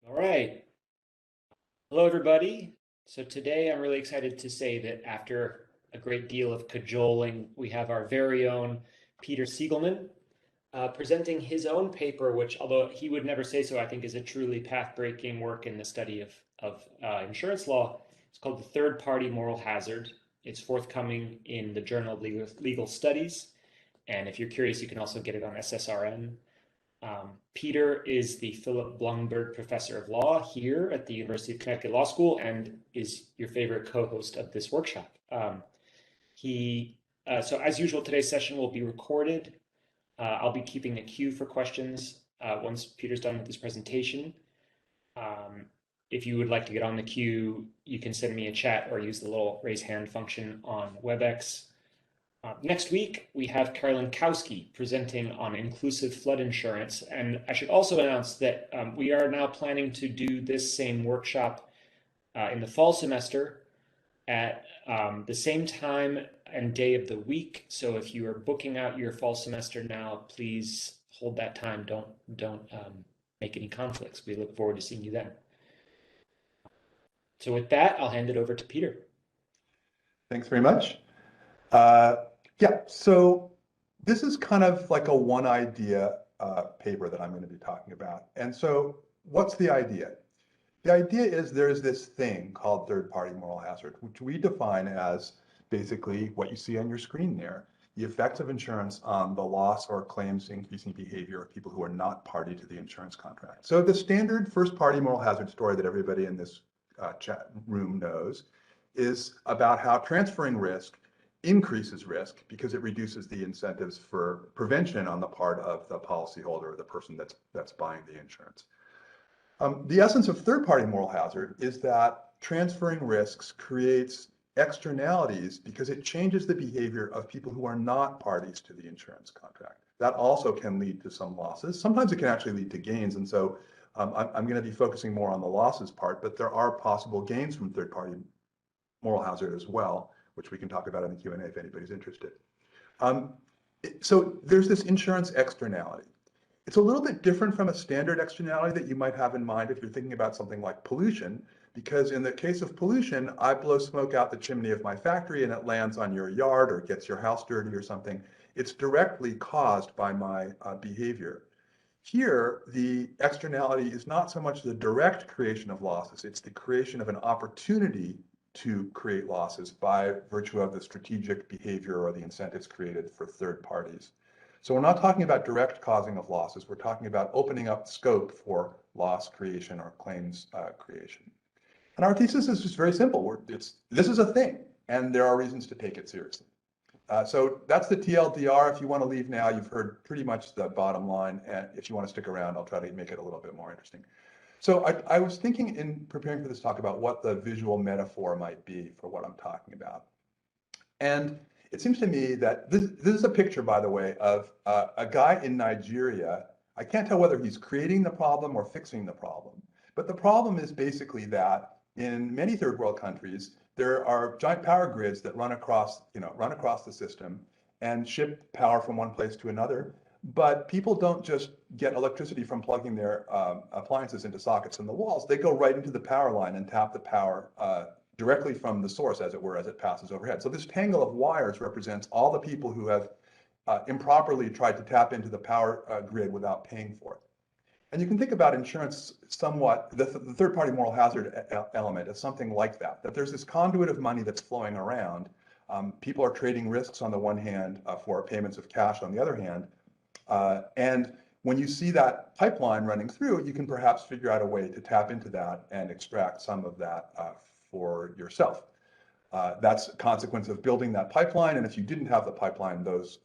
All right. Hello, everybody. So today I'm really excited to say that after a great deal of cajoling, we have our very own Peter Siegelman presenting his own paper, which, although he would never say so, I think is a truly path-breaking work in the study of insurance law. It's called The Third-Party Moral Hazard. It's forthcoming in the Journal of Legal Studies. And if you're curious, you can also get it on SSRN. Peter is the Philip Blumberg Professor of Law here at the University of Connecticut Law School and is your favorite co-host of this workshop. So as usual, today's session will be recorded. I'll be keeping a queue for questions once Peter's done with his presentation. If you would like to get on the queue, you can send me a chat or use the little raise hand function on WebEx. Next week, we have Carolyn Kowski presenting on inclusive flood insurance. And I should also announce that we are now planning to do this same workshop in the fall semester at the same time and day of the week. So if you are booking out your fall semester now, please hold that time. Don't make any conflicts. We look forward to seeing you then. So with that, I'll hand it over to Peter. Thanks very much. Yeah, so this is kind of like a one idea paper that I'm going to be talking about. And so what's the idea? The idea is there's this thing called third-party moral hazard, which we define as basically what you see on your screen there, the effects of insurance on the loss or claims increasing behavior of people who are not party to the insurance contract. So the standard first-party moral hazard story that everybody in this chat room knows is about how transferring risk increases risk because it reduces the incentives for prevention on the part of the policyholder or the person that's buying the insurance. The essence of third-party moral hazard is that transferring risks creates externalities because it changes the behavior of people who are not parties to the insurance contract. That also can lead to some losses. Sometimes it can actually lead to gains. And so I'm going to be focusing more on the losses part, but there are possible gains from third-party moral hazard as well, which we can talk about in the Q&A if anybody's interested. So there's this insurance externality. It's a little bit different from a standard externality that you might have in mind if you're thinking about something like pollution, because in the case of pollution, I blow smoke out the chimney of my factory and it lands on your yard or gets your house dirty or something. It's directly caused by my behavior. Here, the externality is not so much the direct creation of losses, it's the creation of an opportunity to create losses by virtue of the strategic behavior or the incentives created for third parties. So we're not talking about direct causing of losses, we're talking about opening up scope for loss creation or claims creation. And our thesis is just very simple. This is a thing, and there are reasons to take it seriously. So that's the TLDR. If you want to leave now, you've heard pretty much the bottom line. And if you want to stick around, I'll try to make it a little bit more interesting. So I was thinking in preparing for this talk about what the visual metaphor might be for what I'm talking about. And it seems to me that this is a picture, by the way, of a guy in Nigeria. I can't tell whether he's creating the problem or fixing the problem. But the problem is basically that in many third world countries, there are giant power grids that run across the system and ship power from one place to another. But people don't just get electricity from plugging their appliances into sockets in the walls. They go right into the power line and tap the power directly from the source, as it were, as it passes overhead. So this tangle of wires represents all the people who have improperly tried to tap into the power grid without paying for it. And you can think about insurance somewhat, the third-party moral hazard element as something like that, that there's this conduit of money that's flowing around. People are trading risks on the one hand for payments of cash on the other hand. And when you see that pipeline running through, you can perhaps figure out a way to tap into that and extract some of that for yourself. That's a consequence of building that pipeline. And if you didn't have the pipeline, those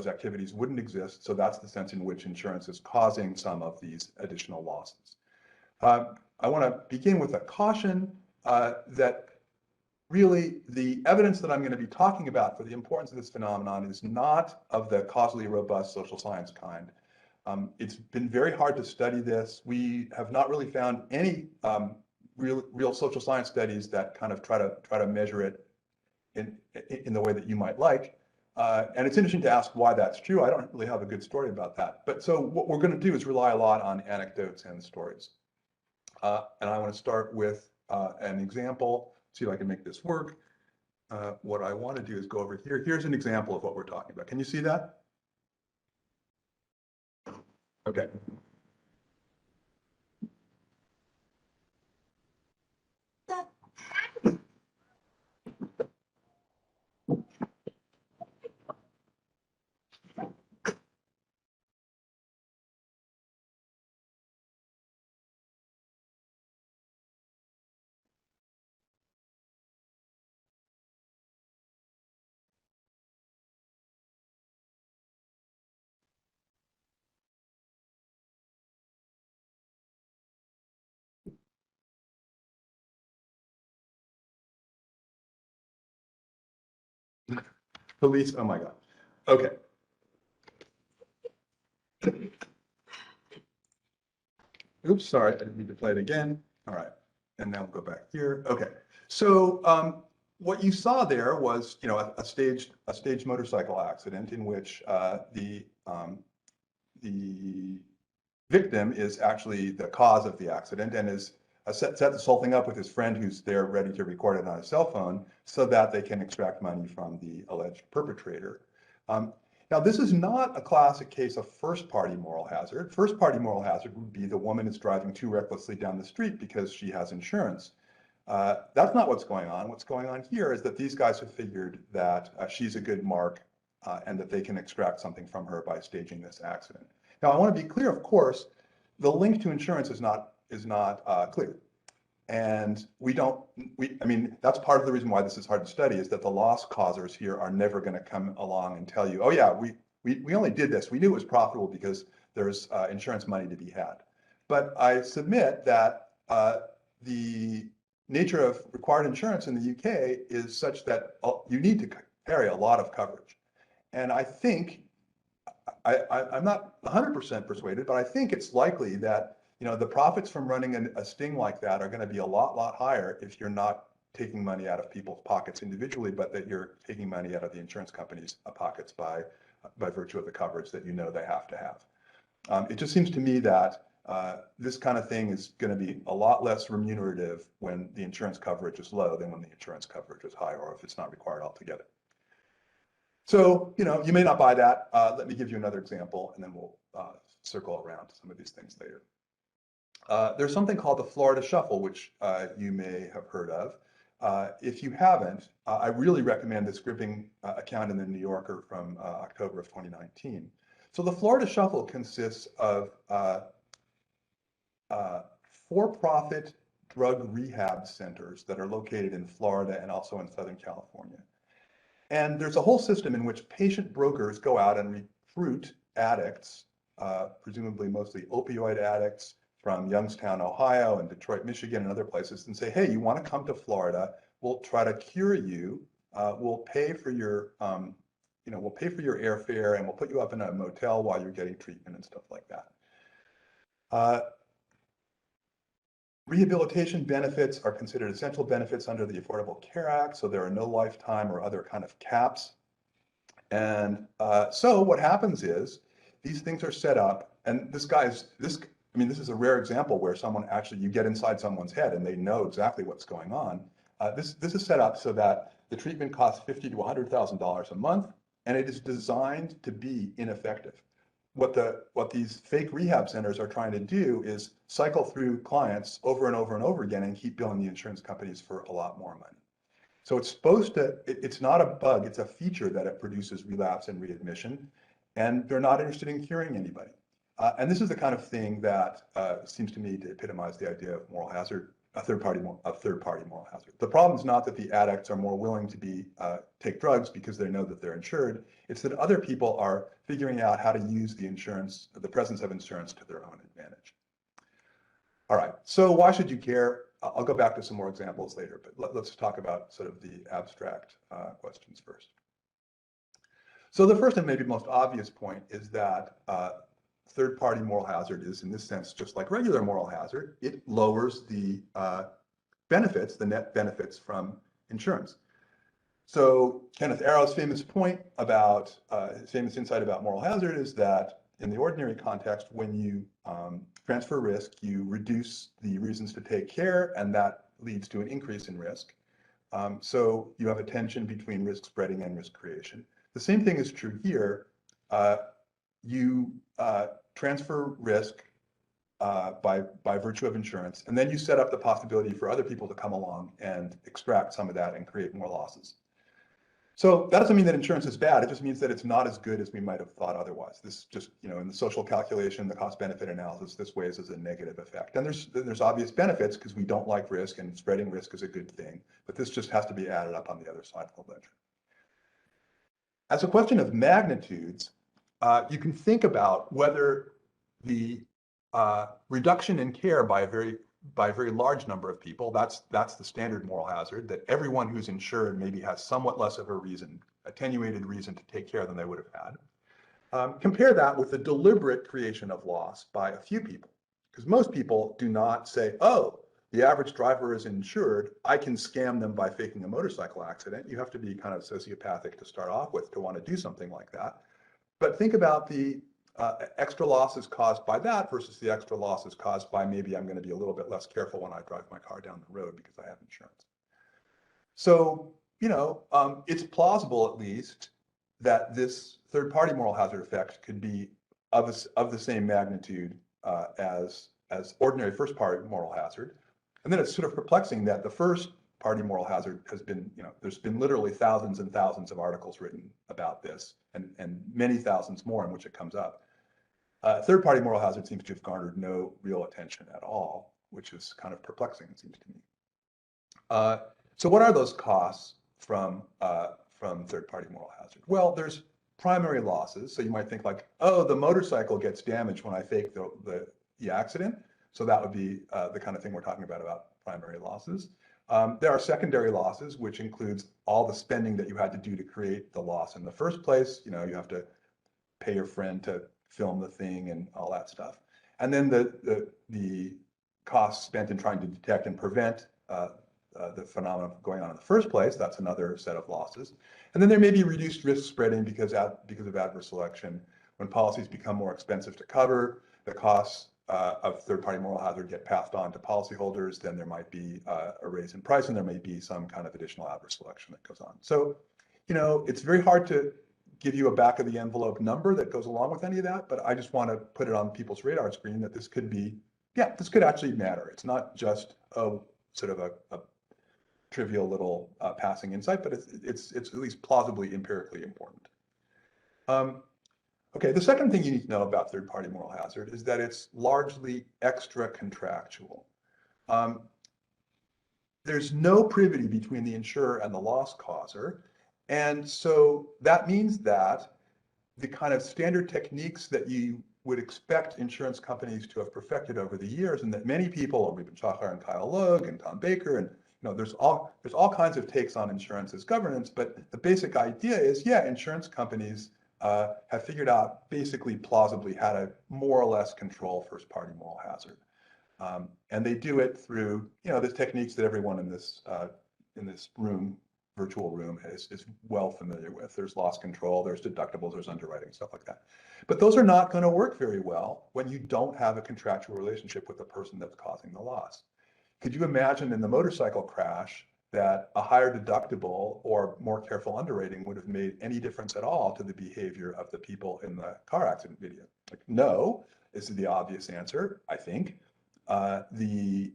activities wouldn't exist. So that's the sense in which insurance is causing some of these additional losses. I want to begin with a caution that really the evidence that I'm going to be talking about for the importance of this phenomenon is not of the causally robust social science kind. It's been very hard to study this. We have not really found any real social science studies that kind of try to measure it in the way that you might like. And it's interesting to ask why that's true. I don't really have a good story about that. But so what we're going to do is rely a lot on anecdotes and stories. And I want to start with an example, see if I can make this work. What I want to do is go over here. Here's an example of what we're talking about. Can you see that? Okay. Police, oh my God. Okay. Oops, sorry, I didn't need to play it again. All right, and now we'll go back here. Okay, so what you saw there was, a staged motorcycle accident in which the victim is actually the cause of the accident and is set this whole thing up with his friend who's there ready to record it on his cell phone so that they can extract money from the alleged perpetrator. Now, this is not a classic case of first-party moral hazard. First-party moral hazard would be the woman is driving too recklessly down the street because she has insurance. That's not what's going on. What's going on here is that these guys have figured that she's a good mark and that they can extract something from her by staging this accident. Now, I want to be clear, of course, the link to insurance is not clear. And I mean, that's part of the reason why this is hard to study is that the loss causers here are never going to come along and tell you, oh yeah, we only did this. We knew it was profitable because there's insurance money to be had. But I submit that the nature of required insurance in the UK is such that you need to carry a lot of coverage. And I think, I'm not 100% persuaded, but I think it's likely that the profits from running a sting like that are going to be a lot higher if you're not taking money out of people's pockets individually, but that you're taking money out of the insurance company's pockets by virtue of the coverage that they have to have. It just seems to me that this kind of thing is going to be a lot less remunerative when the insurance coverage is low than when the insurance coverage is high, or if it's not required altogether. So, you may not buy that. Let me give you another example, and then we'll circle around to some of these things later. There's something called the Florida Shuffle, which you may have heard of. If you haven't, I really recommend this gripping account in the New Yorker from October of 2019. So the Florida Shuffle consists of for-profit drug rehab centers that are located in Florida and also in Southern California. And there's a whole system in which patient brokers go out and recruit addicts, presumably mostly opioid addicts, from Youngstown, Ohio, and Detroit, Michigan, and other places, and say, hey, you want to come to Florida? We'll try to cure you. We'll pay for your, we'll pay for your airfare, and we'll put you up in a motel while you're getting treatment and stuff like that. Rehabilitation benefits are considered essential benefits under the Affordable Care Act, so there are no lifetime or other kind of caps. And so what happens is these things are set up, and this is a rare example where you get inside someone's head and they know exactly what's going on. This is set up so that the treatment costs $50,000 to $100,000 a month, and it is designed to be ineffective. What these fake rehab centers are trying to do is cycle through clients over and over and over again and keep billing the insurance companies for a lot more money. So it's not a bug, it's a feature that it produces relapse and readmission, and they're not interested in curing anybody. And this is the kind of thing that seems to me to epitomize the idea of moral hazard, a third-party moral hazard. The problem is not that the addicts are more willing to take drugs because they know that they're insured. It's that other people are figuring out how to use the presence of insurance to their own advantage. All right, so why should you care? I'll go back to some more examples later, but let's talk about sort of the abstract questions first. So the first and maybe most obvious point is that third-party moral hazard is, in this sense, just like regular moral hazard. It lowers the the net benefits from insurance. So Kenneth Arrow's famous point about, his famous insight about moral hazard is that in the ordinary context, when you transfer risk, you reduce the reasons to take care, and that leads to an increase in risk. So you have a tension between risk spreading and risk creation. The same thing is true here. You transfer risk by virtue of insurance, and then you set up the possibility for other people to come along and extract some of that and create more losses. So that doesn't mean that insurance is bad. It just means that it's not as good as we might have thought otherwise. This just, in the social calculation, the cost benefit analysis, this weighs as a negative effect. And there's obvious benefits because we don't like risk, and spreading risk is a good thing. But this just has to be added up on the other side of the ledger. As a question of magnitudes, you can think about whether the reduction in care by a very large number of people, that's the standard moral hazard, that everyone who's insured maybe has somewhat less of a reason, attenuated reason to take care than they would have had. Compare that with the deliberate creation of loss by a few people, because most people do not say, oh, the average driver is insured, I can scam them by faking a motorcycle accident. You have to be kind of sociopathic to start off with to want to do something like that. But think about the extra losses caused by that versus the extra losses caused by maybe I'm going to be a little bit less careful when I drive my car down the road because I have insurance. So, it's plausible at least that this third-party moral hazard effect could be of the same magnitude as ordinary first-party moral hazard. And then it's sort of perplexing that the first-party moral hazard has been, there's been literally thousands and thousands of articles written about this and many thousands more in which it comes up. Third-party moral hazard seems to have garnered no real attention at all, which is kind of perplexing, it seems to me. So what are those costs from third-party moral hazard? Well, there's primary losses. So you might think like, oh, the motorcycle gets damaged when I fake the accident. So that would be the kind of thing we're talking about primary losses. There are secondary losses, which includes all the spending that you had to do to create the loss in the first place. You have to pay your friend to film the thing and all that stuff. And then the costs spent in trying to detect and prevent the phenomenon going on in the first place. That's another set of losses. And then there may be reduced risk spreading because of adverse selection. When policies become more expensive to cover, the costs of third-party moral hazard get passed on to policyholders, then there might be a raise in price, and there may be some kind of additional adverse selection that goes on. So, it's very hard to give you a back-of-the-envelope number that goes along with any of that, but I just want to put it on people's radar screen that this could be, this could actually matter. It's not just sort of a trivial little passing insight, but it's at least plausibly empirically important. Okay, the second thing you need to know about third-party moral hazard is that it's largely extra-contractual. There's no privity between the insurer and the loss causer, and so that means that the kind of standard techniques that you would expect insurance companies to have perfected over the years, and that many people, Reuben Shachar and Kyle Logue and Tom Baker, and there's all kinds of takes on insurance as governance, but the basic idea is, insurance companies have figured out basically plausibly how to more or less control first-party moral hazard. And they do it through, the techniques that everyone in this room, virtual room, is well familiar with. There's loss control, there's deductibles, there's underwriting, stuff like that. But those are not going to work very well when you don't have a contractual relationship with the person that's causing the loss. Could you imagine in the motorcycle crash that a higher deductible or more careful underwriting would have made any difference at all to the behavior of the people in the car accident video? Like, no, this is the obvious answer, I think. The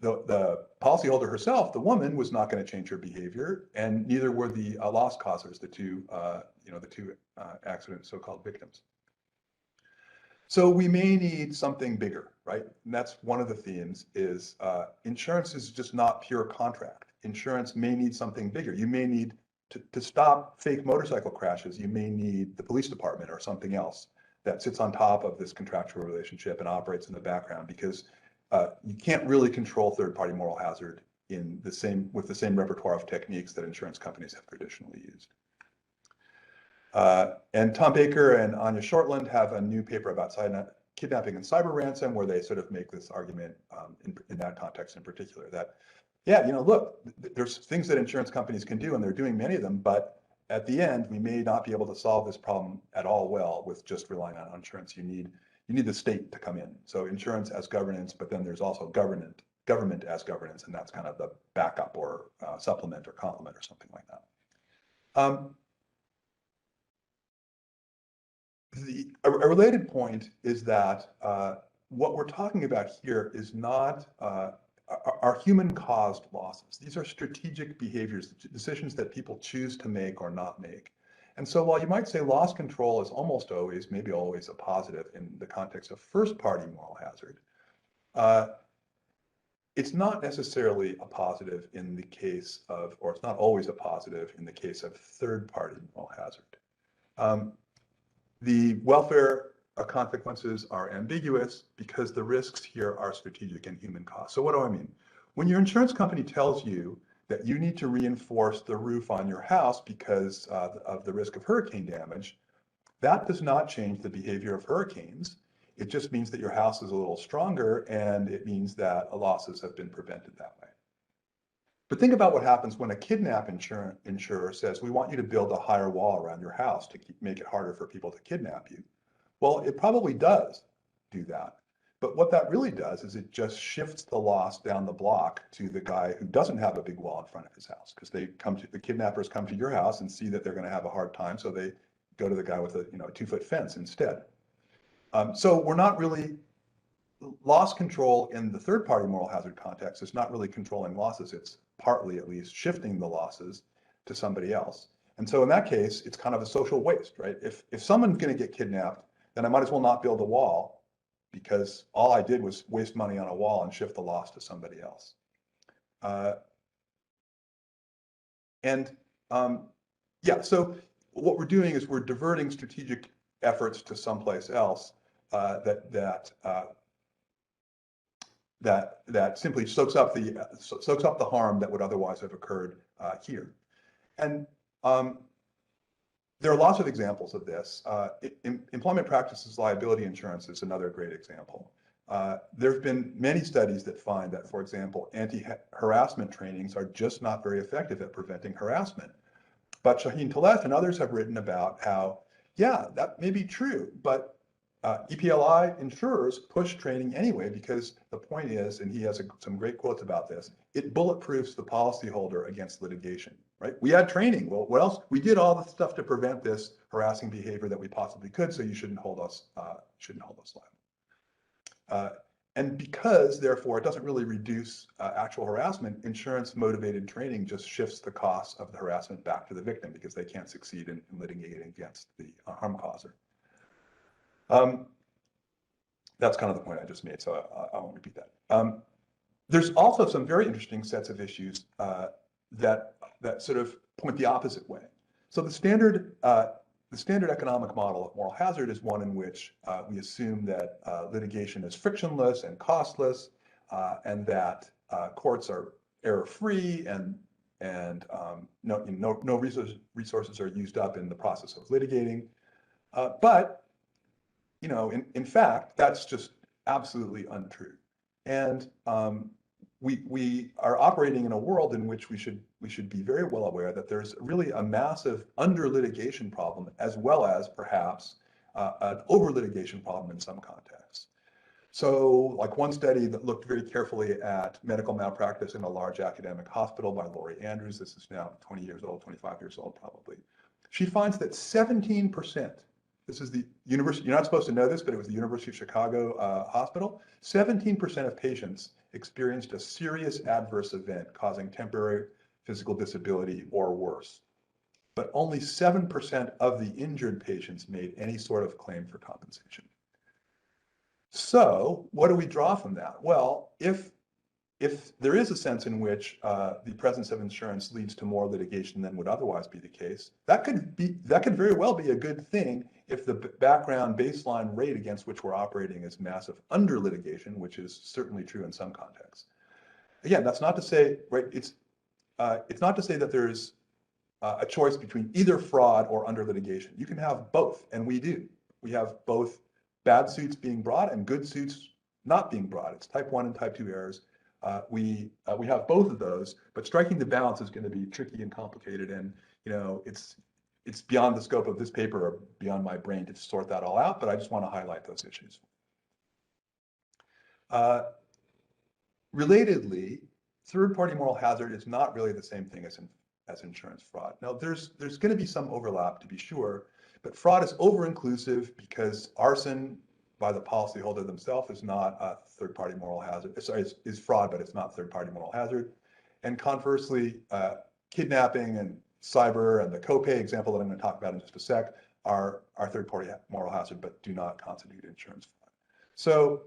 policyholder herself, the woman, was not going to change her behavior, and neither were the loss causers, the two accident so-called victims. So we may need something bigger, right? And that's one of the themes is insurance is just not pure contract. Insurance may need something bigger. You may need to stop fake motorcycle crashes. You may need the police department or something else that sits on top of this contractual relationship and operates in the background, because you can't really control third-party moral hazard with the same repertoire of techniques that insurance companies have traditionally used. And Tom Baker and Anya Shortland have a new paper about kidnapping and cyber ransom, where they sort of make this argument in that context in particular, that, look, there's things that insurance companies can do, and they're doing many of them, but at the end, we may not be able to solve this problem at all well with just relying on insurance. You need the state to come in. So insurance as governance, but then there's also government as governance, and that's kind of the backup or supplement or complement or something like that. A related point is that what we're talking about here is not are human-caused losses. These are strategic behaviors, decisions that people choose to make or not make. And so while you might say loss control is almost always, maybe always a positive in the context of first-party moral hazard, it's not necessarily a positive in the case of, or it's not always a positive in the case of third-party moral hazard. The welfare consequences are ambiguous because the risks here are strategic and human cost. So what do I mean? When your insurance company tells you that you need to reinforce the roof on your house because of the risk of hurricane damage, that does not change the behavior of hurricanes. It just means that your house is a little stronger, and it means that losses have been prevented that way. But think about what happens when a kidnap insurer says, we want you to build a higher wall around your house to make it harder for people to kidnap you. Well, it probably does do that. But what that really does is it just shifts the loss down the block to the guy who doesn't have a big wall in front of his house, because the kidnappers come to your house and see that they're going to have a hard time, so they go to the guy with a 2-foot fence instead. So we're not really, loss control in the third-party moral hazard context is not really controlling losses. It's partly, at least, shifting the losses to somebody else. And so in that case, it's kind of a social waste, right? If someone's going to get kidnapped, then I might as well not build a wall, because all I did was waste money on a wall and shift the loss to somebody else. Yeah, so what we're doing is we're diverting strategic efforts to someplace else that simply soaks up the harm that would otherwise have occurred here. And there are lots of examples of this. Employment practices liability insurance is another great example. There have been many studies that find that, for example, anti-harassment trainings are just not very effective at preventing harassment. But Shaheen Talef and others have written about how, yeah, that may be true, but EPLI insurers push training anyway, because the point is, and he has some great quotes about this, it bulletproofs the policyholder against litigation, right? We had training. Well, what else? We did all the stuff to prevent this harassing behavior that we possibly could, so you shouldn't hold us liable. And because, therefore, it doesn't really reduce actual harassment, insurance-motivated training just shifts the cost of the harassment back to the victim, because they can't succeed in litigating against the harm causer. That's kind of the point I just made, so I won't repeat that. There's also some very interesting sets of issues that sort of point the opposite way. So the standard economic model of moral hazard is one in which we assume that litigation is frictionless and costless, and that courts are error-free, and no resources are used up in the process of litigating. But in fact, that's just absolutely untrue. And we are operating in a world in which we should be very well aware that there's really a massive under-litigation problem, as well as perhaps an over-litigation problem in some contexts. So like one study that looked very carefully at medical malpractice in a large academic hospital by Laurie Andrews, this is now 20 years old, 25 years old probably, she finds that 17%, this is the university, you're not supposed to know this, but it was the University of Chicago hospital, 17% of patients experienced a serious adverse event causing temporary physical disability or worse. But only 7% of the injured patients made any sort of claim for compensation. So what do we draw from that? Well, if there is a sense in which the presence of insurance leads to more litigation than would otherwise be the case, that could very well be a good thing if the background baseline rate against which we're operating is massive under litigation, which is certainly true in some contexts. Again, that's not to say, right? It's not to say that there's a choice between either fraud or under litigation. You can have both, and we do. We have both bad suits being brought and good suits not being brought. It's type 1 and type 2 errors. We have both of those, but striking the balance is going to be tricky and complicated, and it's it's beyond the scope of this paper or beyond my brain to sort that all out, but I just want to highlight those issues. Relatedly, third-party moral hazard is not really the same thing as insurance fraud. Now, there's going to be some overlap, to be sure, but fraud is over-inclusive because arson by the policyholder themselves is not a third-party moral hazard. Sorry, is fraud, but it's not third-party moral hazard. And conversely, kidnapping and cyber and the Copay example that I'm going to talk about in just a sec are third-party moral hazard, but do not constitute insurance fraud. So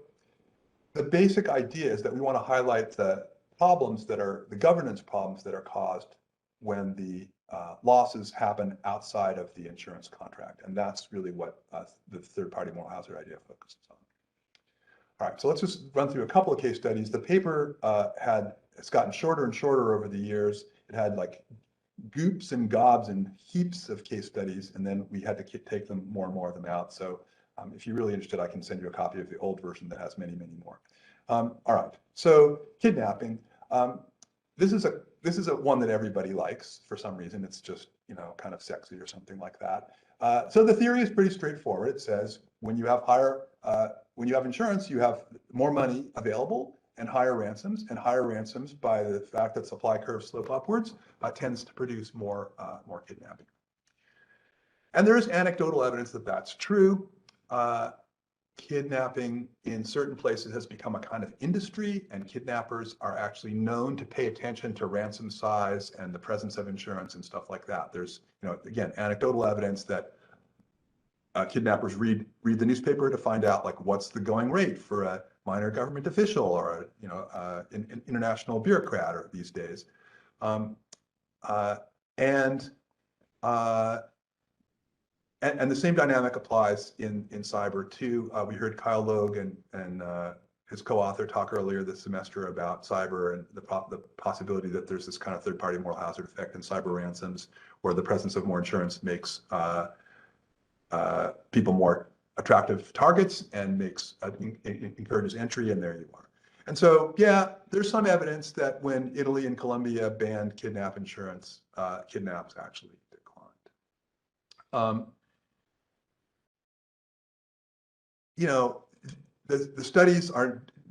the basic idea is that we want to highlight the problems that are the governance problems that are caused when the losses happen outside of the insurance contract. And that's really what the third-party moral hazard idea focuses on. All right, so let's just run through a couple of case studies. The paper it's gotten shorter and shorter over the years. It had like goops and gobs and heaps of case studies, and then we had to take them more and more of them out. So if you're really interested, I can send you a copy of the old version that has many, many more. All right, so kidnapping. This is a one that everybody likes for some reason. It's just, you know, kind of sexy or something like that. So the theory is pretty straightforward. It says when you have insurance, you have more money available and higher ransoms. And higher ransoms, by the fact that supply curves slope upwards, tends to produce more kidnapping. And there is anecdotal evidence that that's true. Kidnapping in certain places has become a kind of industry, and kidnappers are actually known to pay attention to ransom size and the presence of insurance and stuff like that. There's, you know, again, anecdotal evidence that kidnappers read the newspaper to find out like what's the going rate for a minor government official or a, you know, an international bureaucrat or these days, and the same dynamic applies in cyber too. We heard Kyle Logue and his co-author talk earlier this semester about cyber and the possibility that there's this kind of third-party moral hazard effect in cyber ransoms, where the presence of more insurance makes people more attractive targets and encourages entry, and there you are. And so, yeah, there's some evidence that when Italy and Colombia banned kidnap insurance, kidnaps actually declined. You know, the studies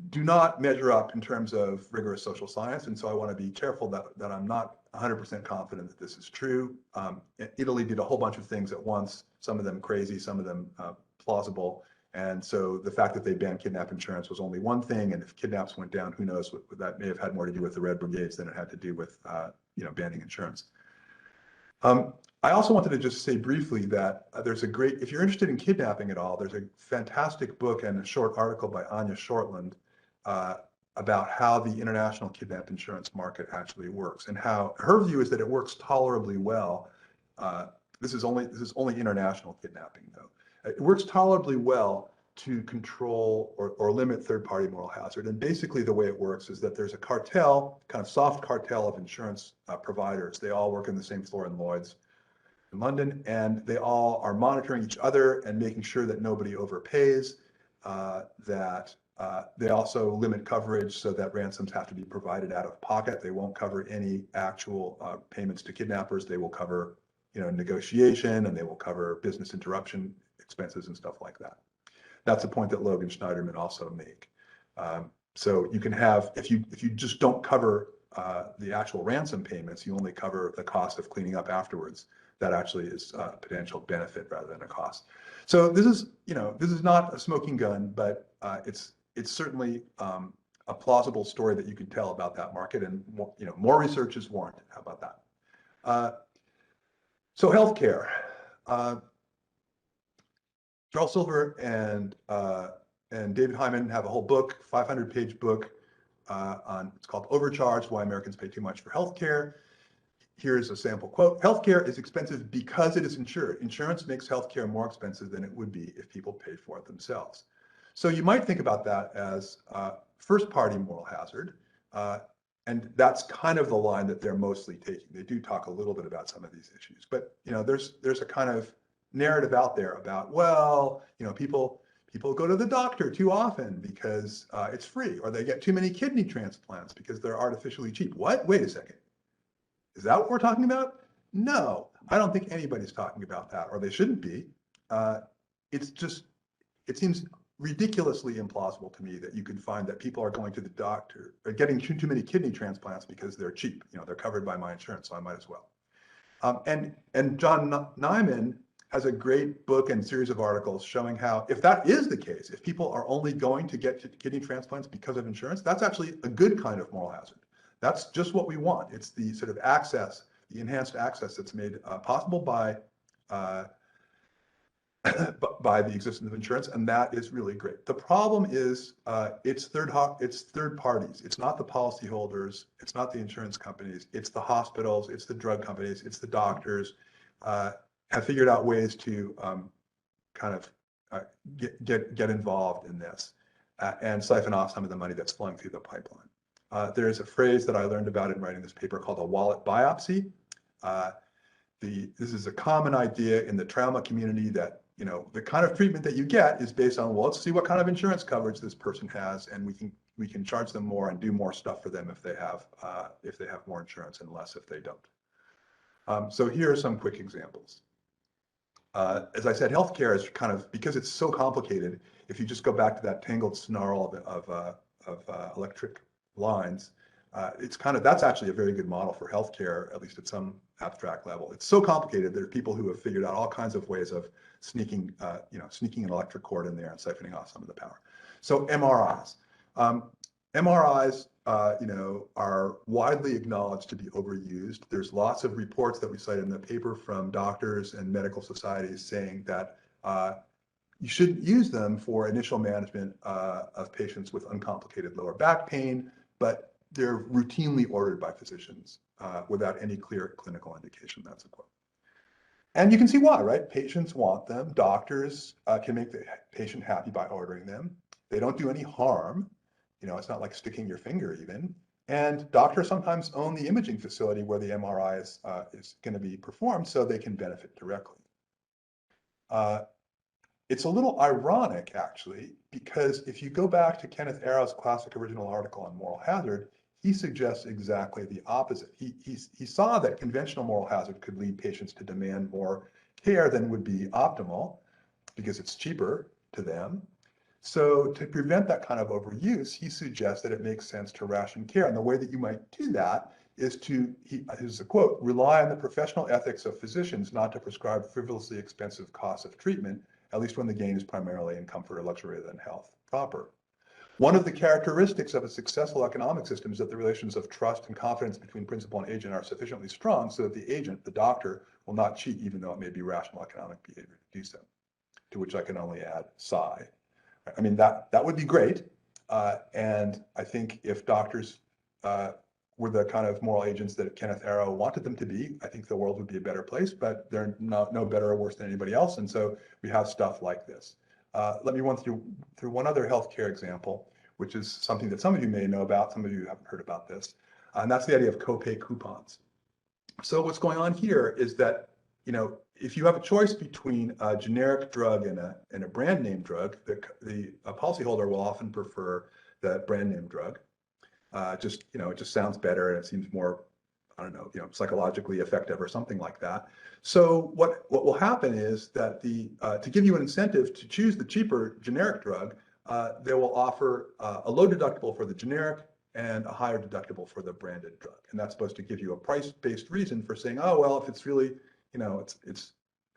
do not measure up in terms of rigorous social science, and so I want to be careful that I'm not 100% confident that this is true. Italy did a whole bunch of things at once, some of them crazy, some of them plausible, and so the fact that they banned kidnap insurance was only one thing, and if kidnaps went down, who knows, that may have had more to do with the Red Brigades than it had to do with you know, banning insurance. I also wanted to just say briefly that there's a great, if you're interested in kidnapping at all, there's a fantastic book and a short article by Anya Shortland about how the international kidnap insurance market actually works, and how her view is that it works tolerably well. This is only international kidnapping though. It works tolerably well to control or limit third-party moral hazard. And basically the way it works is that there's a cartel, kind of soft cartel of insurance providers. They all work in the same floor in Lloyd's in London, and they all are monitoring each other and making sure that nobody overpays, that they also limit coverage so that ransoms have to be provided out of pocket. They won't cover any actual payments to kidnappers. They will cover, you know, negotiation, and they will cover business interruption expenses and stuff like that. That's a point that Logan Schneiderman also make. So you can have, if you just don't cover the actual ransom payments, you only cover the cost of cleaning up afterwards. That actually is a potential benefit rather than a cost. So this is, you know, this is not a smoking gun, but it's certainly a plausible story that you can tell about that market, and you know, more research is warranted. How about that? So healthcare. Charles Silver and David Hyman have a whole book, 500-page book it's called Overcharged: Why Americans Pay Too Much for Healthcare. Here's a sample quote: "Healthcare is expensive because it is insured. Insurance makes healthcare more expensive than it would be if people paid for it themselves." So you might think about that as first-party moral hazard, and that's kind of the line that they're mostly taking. They do talk a little bit about some of these issues, but you know, there's a kind of narrative out there about, well, you know, people go to the doctor too often because it's free, or they get too many kidney transplants because they're artificially cheap. What? Wait a second. Is that what we're talking about? No, I don't think anybody's talking about that, or they shouldn't be. It's just, it seems ridiculously implausible to me that you could find that people are going to the doctor or getting too many kidney transplants because they're cheap. You know, they're covered by my insurance, so I might as well. And John Nyman has a great book and series of articles showing how, if that is the case, if people are only going to get kidney transplants because of insurance, that's actually a good kind of moral hazard. That's just what we want. It's the sort of access, the enhanced access that's made possible by the existence of insurance, and that is really great. The problem is it's third parties. It's not the policyholders. It's not the insurance companies. It's the hospitals. It's the drug companies. It's the doctors have figured out ways to kind of get involved in this and siphon off some of the money that's flowing through the pipeline. There's a phrase that I learned about in writing this paper called a wallet biopsy. This is a common idea in the trauma community that, you know, the kind of treatment that you get is based on, well, let's see what kind of insurance coverage this person has, and we can charge them more and do more stuff for them if they have more insurance and less if they don't. So here are some quick examples. As I said, healthcare is kind of, because it's so complicated, if you just go back to that tangled snarl of electric lines, it's kind of, that's actually a very good model for healthcare, at least at some abstract level. It's so complicated. There are people who have figured out all kinds of ways of sneaking an electric cord in there and siphoning off some of the power. So MRIs. MRIs, are widely acknowledged to be overused. There's lots of reports that we cite in the paper from doctors and medical societies saying that you shouldn't use them for initial management of patients with uncomplicated lower back pain, but they're routinely ordered by physicians without any clear clinical indication. That's a quote. And you can see why, right? Patients want them. Doctors can make the patient happy by ordering them. They don't do any harm. You know, it's not like sticking your finger even. And doctors sometimes own the imaging facility where the MRI is going to be performed, so they can benefit directly. It's a little ironic, actually, because if you go back to Kenneth Arrow's classic original article on moral hazard, he suggests exactly the opposite. He saw that conventional moral hazard could lead patients to demand more care than would be optimal because it's cheaper to them. So to prevent that kind of overuse, he suggests that it makes sense to ration care. And the way that you might do that is to, here's a quote, rely on the professional ethics of physicians not to prescribe frivolously expensive costs of treatment, at least when the gain is primarily in comfort or luxury rather than health proper. One of the characteristics of a successful economic system is that the relations of trust and confidence between principal and agent are sufficiently strong so that the agent, the doctor, will not cheat even though it may be rational economic behavior to do so. To which I can only add, sigh. I mean, that would be great. And I think if doctors were the kind of moral agents that Kenneth Arrow wanted them to be, I think the world would be a better place, but they're no better or worse than anybody else. And so we have stuff like this. Let me run through one other healthcare example, which is something that some of you may know about, some of you haven't heard about this, and that's the idea of copay coupons. So what's going on here is that, you know, if you have a choice between a generic drug and a brand name drug, the policyholder will often prefer the brand name drug. It just sounds better and it seems more, I don't know, psychologically effective or something like that. So what will happen is that to give you an incentive to choose the cheaper generic drug, they will offer a low deductible for the generic and a higher deductible for the branded drug. And that's supposed to give you a price-based reason for saying, oh, well, if it's really, it's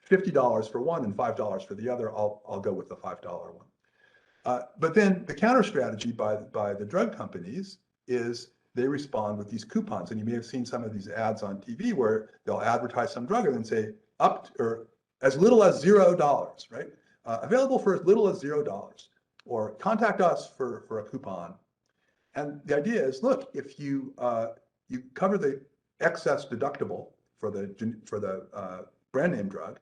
$50 for one and $5 for the other, I'll go with the $5 one. But then the counter strategy by the drug companies is they respond with these coupons. And you may have seen some of these ads on TV where they'll advertise some drug and then say or as little as $0, right? Available for as little as $0, or contact us for a coupon. And the idea is, look, if you cover the excess deductible for the brand name drug,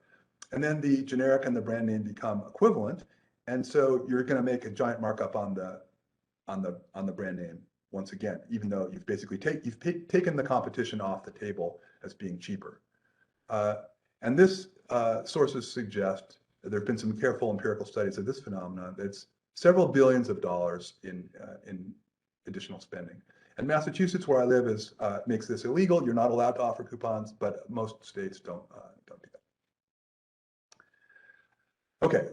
and then the generic and the brand name become equivalent, and so you're going to make a giant markup on the brand name once again, even though you've basically taken the competition off the table as being cheaper. And this sources suggest there have been some careful empirical studies of this phenomenon. It's several billions of dollars in additional spending. And Massachusetts, where I live, makes this illegal. You're not allowed to offer coupons, but most states don't Okay,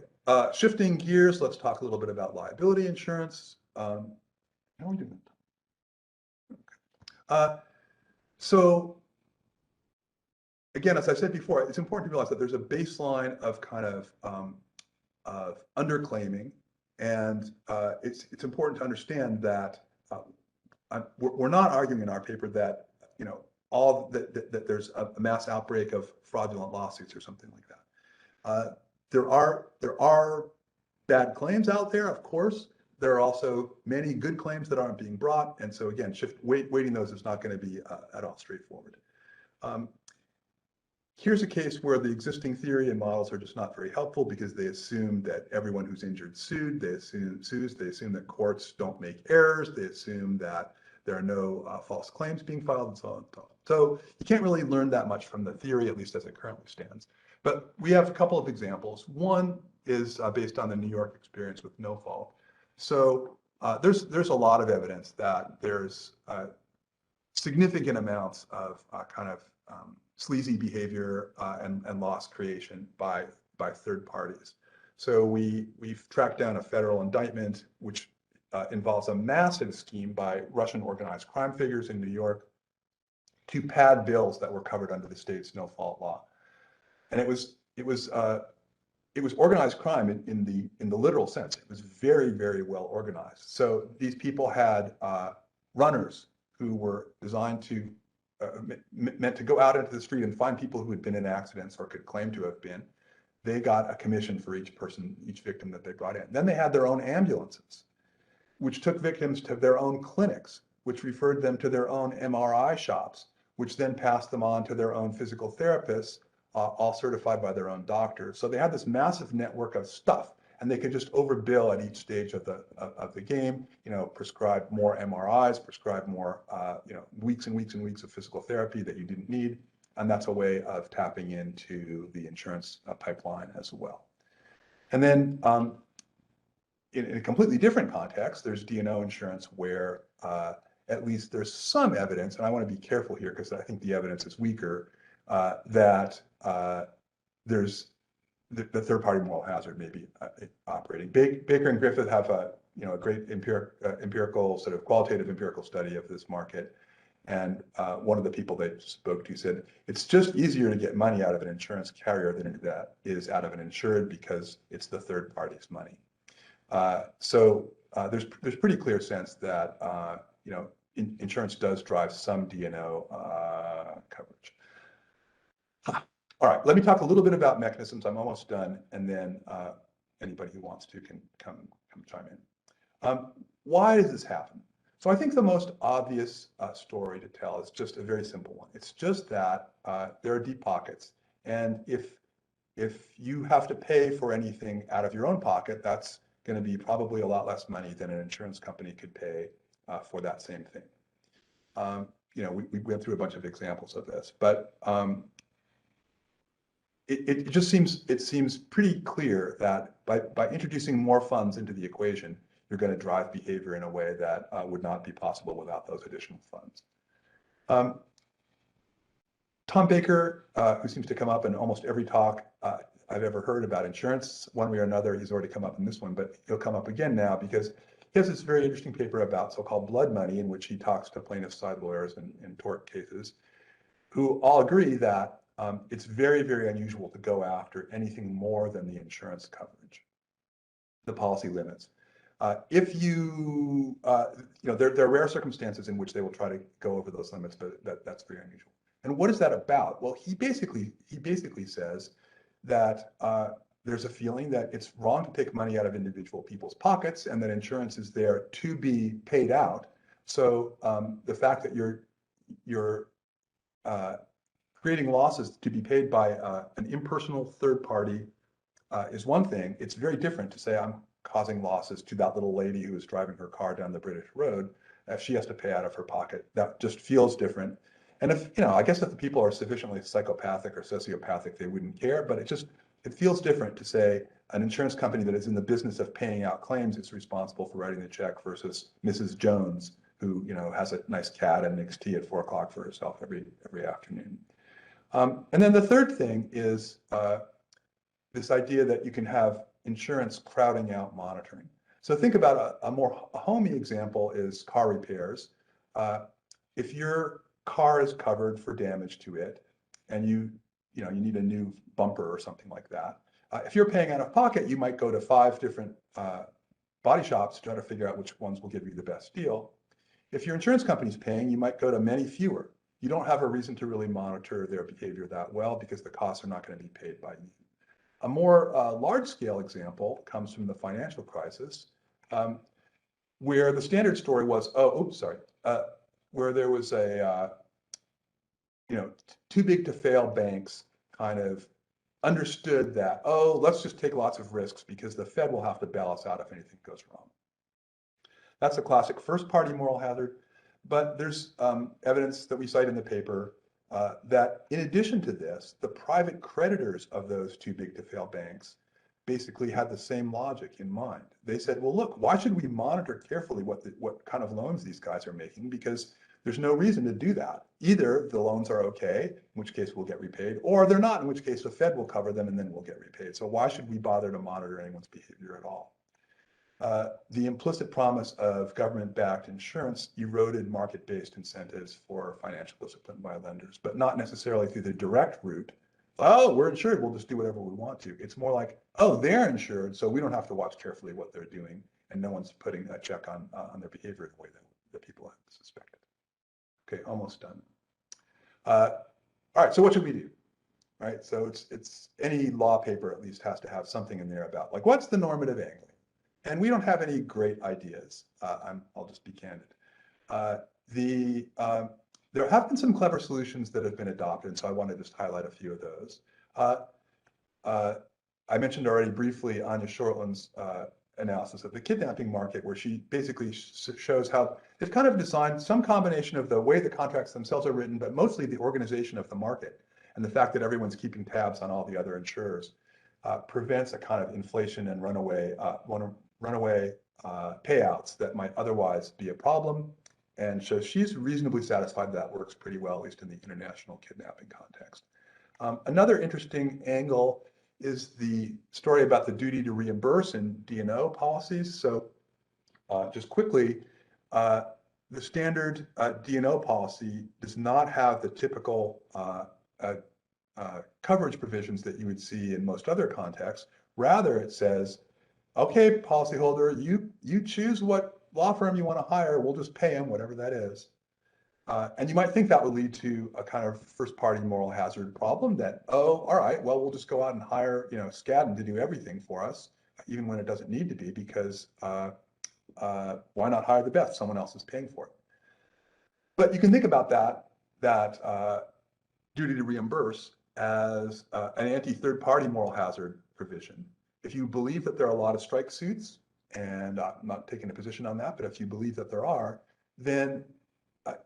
shifting gears, let's talk a little bit about liability insurance. How are we doing? So again, as I said before, it's important to realize that there's a baseline of kind of underclaiming, and it's important to understand that we're not arguing in our paper that all that there's a mass outbreak of fraudulent lawsuits or something like that. There are bad claims out there, of course. There are also many good claims that aren't being brought, and so again, weighting those is not going to be at all straightforward. Here's a case where the existing theory and models are just not very helpful because they assume that everyone who's injured they assume that courts don't make errors, they assume that there are no false claims being filed, and so on and so on. So you can't really learn that much from the theory, at least as it currently stands. But we have a couple of examples. One is based on the New York experience with no fault. So there's a lot of evidence that there's significant amounts of sleazy behavior and loss creation by third parties. So we've tracked down a federal indictment which involves a massive scheme by Russian organized crime figures in New York to pad bills that were covered under the state's no-fault law, and it was organized crime in the literal sense. It was very, very well organized. So these people had runners who were designed to meant to go out into the street and find people who had been in accidents or could claim to have been. They got a commission for each victim that they brought in. Then they had their own ambulances, which took victims to their own clinics, which referred them to their own MRI shops, which then passed them on to their own physical therapists, all certified by their own doctors. So they had this massive network of stuff, and they could just overbill at each stage of the game. Prescribe more MRIs, prescribe more weeks and weeks and weeks of physical therapy that you didn't need, and that's a way of tapping into the insurance pipeline as well. And then in a completely different context, there's D&O insurance where at least there's some evidence, and I want to be careful here because I think the evidence is weaker, that there's the third-party moral hazard may be operating. Baker and Griffith have a great empirical sort of qualitative empirical study of this market, and one of the people they spoke to said it's just easier to get money out of an insurance carrier than that is out of an insured because it's the third party's money. So there's pretty clear sense that insurance does drive some D&O coverage. All right, let me talk a little bit about mechanisms. I'm almost done, and then anybody who wants to can come chime in. Why does this happen? So I think the most obvious story to tell is just a very simple one. It's just that there are deep pockets, and if you have to pay for anything out of your own pocket, that's going to be probably a lot less money than an insurance company could pay for that same thing. We went through a bunch of examples of this, but it just seems pretty clear that by introducing more funds into the equation, you're going to drive behavior in a way that would not be possible without those additional funds. Tom Baker, who seems to come up in almost every talk I've ever heard about insurance, one way or another, he's already come up in this one, but he'll come up again now because he has this very interesting paper about so-called blood money, in which he talks to plaintiffs' side lawyers in tort cases, who all agree that it's very, very unusual to go after anything more than the insurance coverage, the policy limits. If you, there are rare circumstances in which they will try to go over those limits, but that's very unusual. And what is that about? Well, he basically says that there's a feeling that it's wrong to take money out of individual people's pockets, and that insurance is there to be paid out. So the fact that you're creating losses to be paid by an impersonal third party is one thing. It's very different to say I'm causing losses to that little lady who is driving her car down the British road. If she has to pay out of her pocket, that just feels different. And if, I guess if the people are sufficiently psychopathic or sociopathic, they wouldn't care, but it feels different to say an insurance company that is in the business of paying out claims is responsible for writing the check versus Mrs. Jones, who, has a nice cat and makes tea at 4 o'clock for herself every afternoon. And then the third thing is this idea that you can have insurance crowding out monitoring. So think about a more homey example is car repairs. If your car is covered for damage to it, and you need a new bumper or something like that, if you're paying out of pocket, you might go to 5 different body shops to try to figure out which ones will give you the best deal. If your insurance company's paying, you might go to many fewer. You don't have a reason to really monitor their behavior that well because the costs are not going to be paid by you. A more large-scale example comes from the financial crisis, where the standard story was, where there was a, too big to fail banks kind of understood that, let's just take lots of risks because the Fed will have to bail us out if anything goes wrong. That's a classic first-party moral hazard, but there's evidence that we cite in the paper that in addition to this, the private creditors of those too big to fail banks basically had the same logic in mind. They said, well, look, why should we monitor carefully what kind of loans these guys are making? Because there's no reason to do that. Either the loans are okay, in which case we'll get repaid, or they're not, in which case the Fed will cover them and then we'll get repaid. So why should we bother to monitor anyone's behavior at all? The implicit promise of government-backed insurance eroded market-based incentives for financial discipline by lenders, but not necessarily through the direct route. Oh, we're insured, we'll just do whatever we want to. It's more like, oh, they're insured, so we don't have to watch carefully what they're doing, and no one's putting a check on their behavior the way that people have suspected. Okay, almost done. All right, so what should we do? Right, so it's any law paper at least has to have something in there about like what's the normative angling, and we don't have any great ideas. I'll just be candid. There have been some clever solutions that have been adopted, so I want to just highlight a few of those. I mentioned already briefly Anya Shortland's analysis of the kidnapping market, where she basically shows how they've kind of designed some combination of the way the contracts themselves are written, but mostly the organization of the market and the fact that everyone's keeping tabs on all the other insurers prevents a kind of inflation and runaway payouts that might otherwise be a problem. And so she's reasonably satisfied that works pretty well, at least in the international kidnapping context. Another interesting angle is the story about the duty to reimburse in D&O policies. So just quickly, the standard D&O policy does not have the typical coverage provisions that you would see in most other contexts. Rather, it says, okay, policyholder, you choose what law firm you want to hire, we'll just pay them, whatever that is. And you might think that would lead to a kind of first-party moral hazard problem that, all right, well, we'll just go out and hire, Skadden to do everything for us, even when it doesn't need to be, because why not hire the best? Someone else is paying for it. But you can think about that duty to reimburse as an anti-third-party moral hazard provision. If you believe that there are a lot of strike suits, and I'm not taking a position on that, but if you believe that there are, then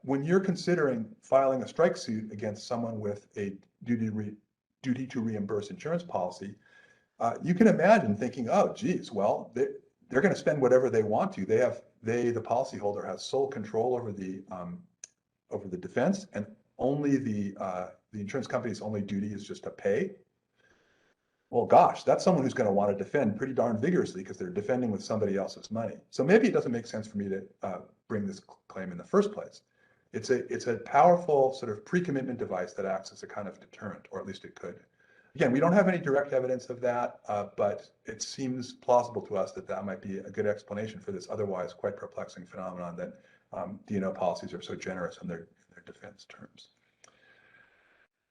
when you're considering filing a strike suit against someone with a duty to reimburse insurance policy, you can imagine thinking, oh, geez, well, they're going to spend whatever they want to. The policyholder, has sole control over the defense, and only the insurance company's only duty is just to pay. Well, gosh, that's someone who's going to want to defend pretty darn vigorously because they're defending with somebody else's money. So maybe it doesn't make sense for me to bring this claim in the first place. It's a powerful sort of pre-commitment device that acts as a kind of deterrent, or at least it could. Again, we don't have any direct evidence of that, but it seems plausible to us that might be a good explanation for this otherwise quite perplexing phenomenon that D&O policies are so generous in their defense terms.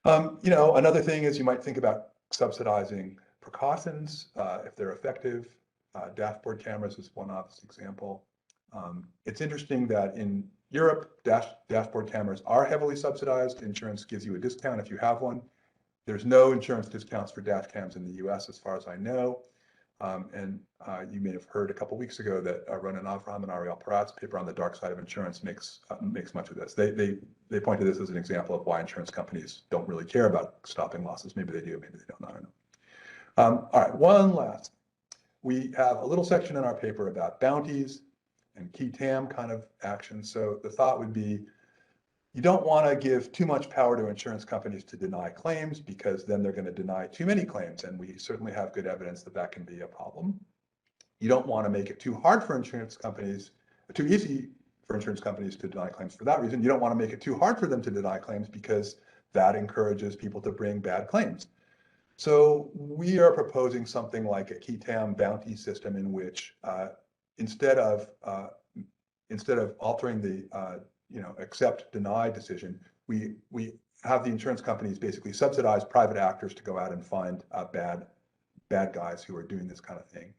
Another thing is you might think about subsidizing precautions if they're effective. Dashboard cameras is one obvious example. It's interesting that in Europe, dashboard cameras are heavily subsidized. Insurance gives you a discount if you have one. There's no insurance discounts for dash cams in the US as far as I know. And you may have heard a couple weeks ago that Ronan Avraham and Ariel Parat's paper on the dark side of insurance makes much of this. They point to this as an example of why insurance companies don't really care about stopping losses. Maybe they do, maybe they don't, I don't know. All right, one last. We have a little section in our paper about bounties and key TAM kind of actions. So the thought would be, You don't want to give too much power to insurance companies to deny claims, because then they're going to deny too many claims, and we certainly have good evidence that that can be a problem. You don't want to make it too hard for insurance companies, too easy for insurance companies to deny claims for that reason. You don't want to make it too hard for them to deny claims, because that encourages people to bring bad claims. So we are proposing something like a qui tam bounty system, in which instead of altering the accept deny decision, we have the insurance companies basically subsidize private actors to go out and find bad guys who are doing this kind of thing,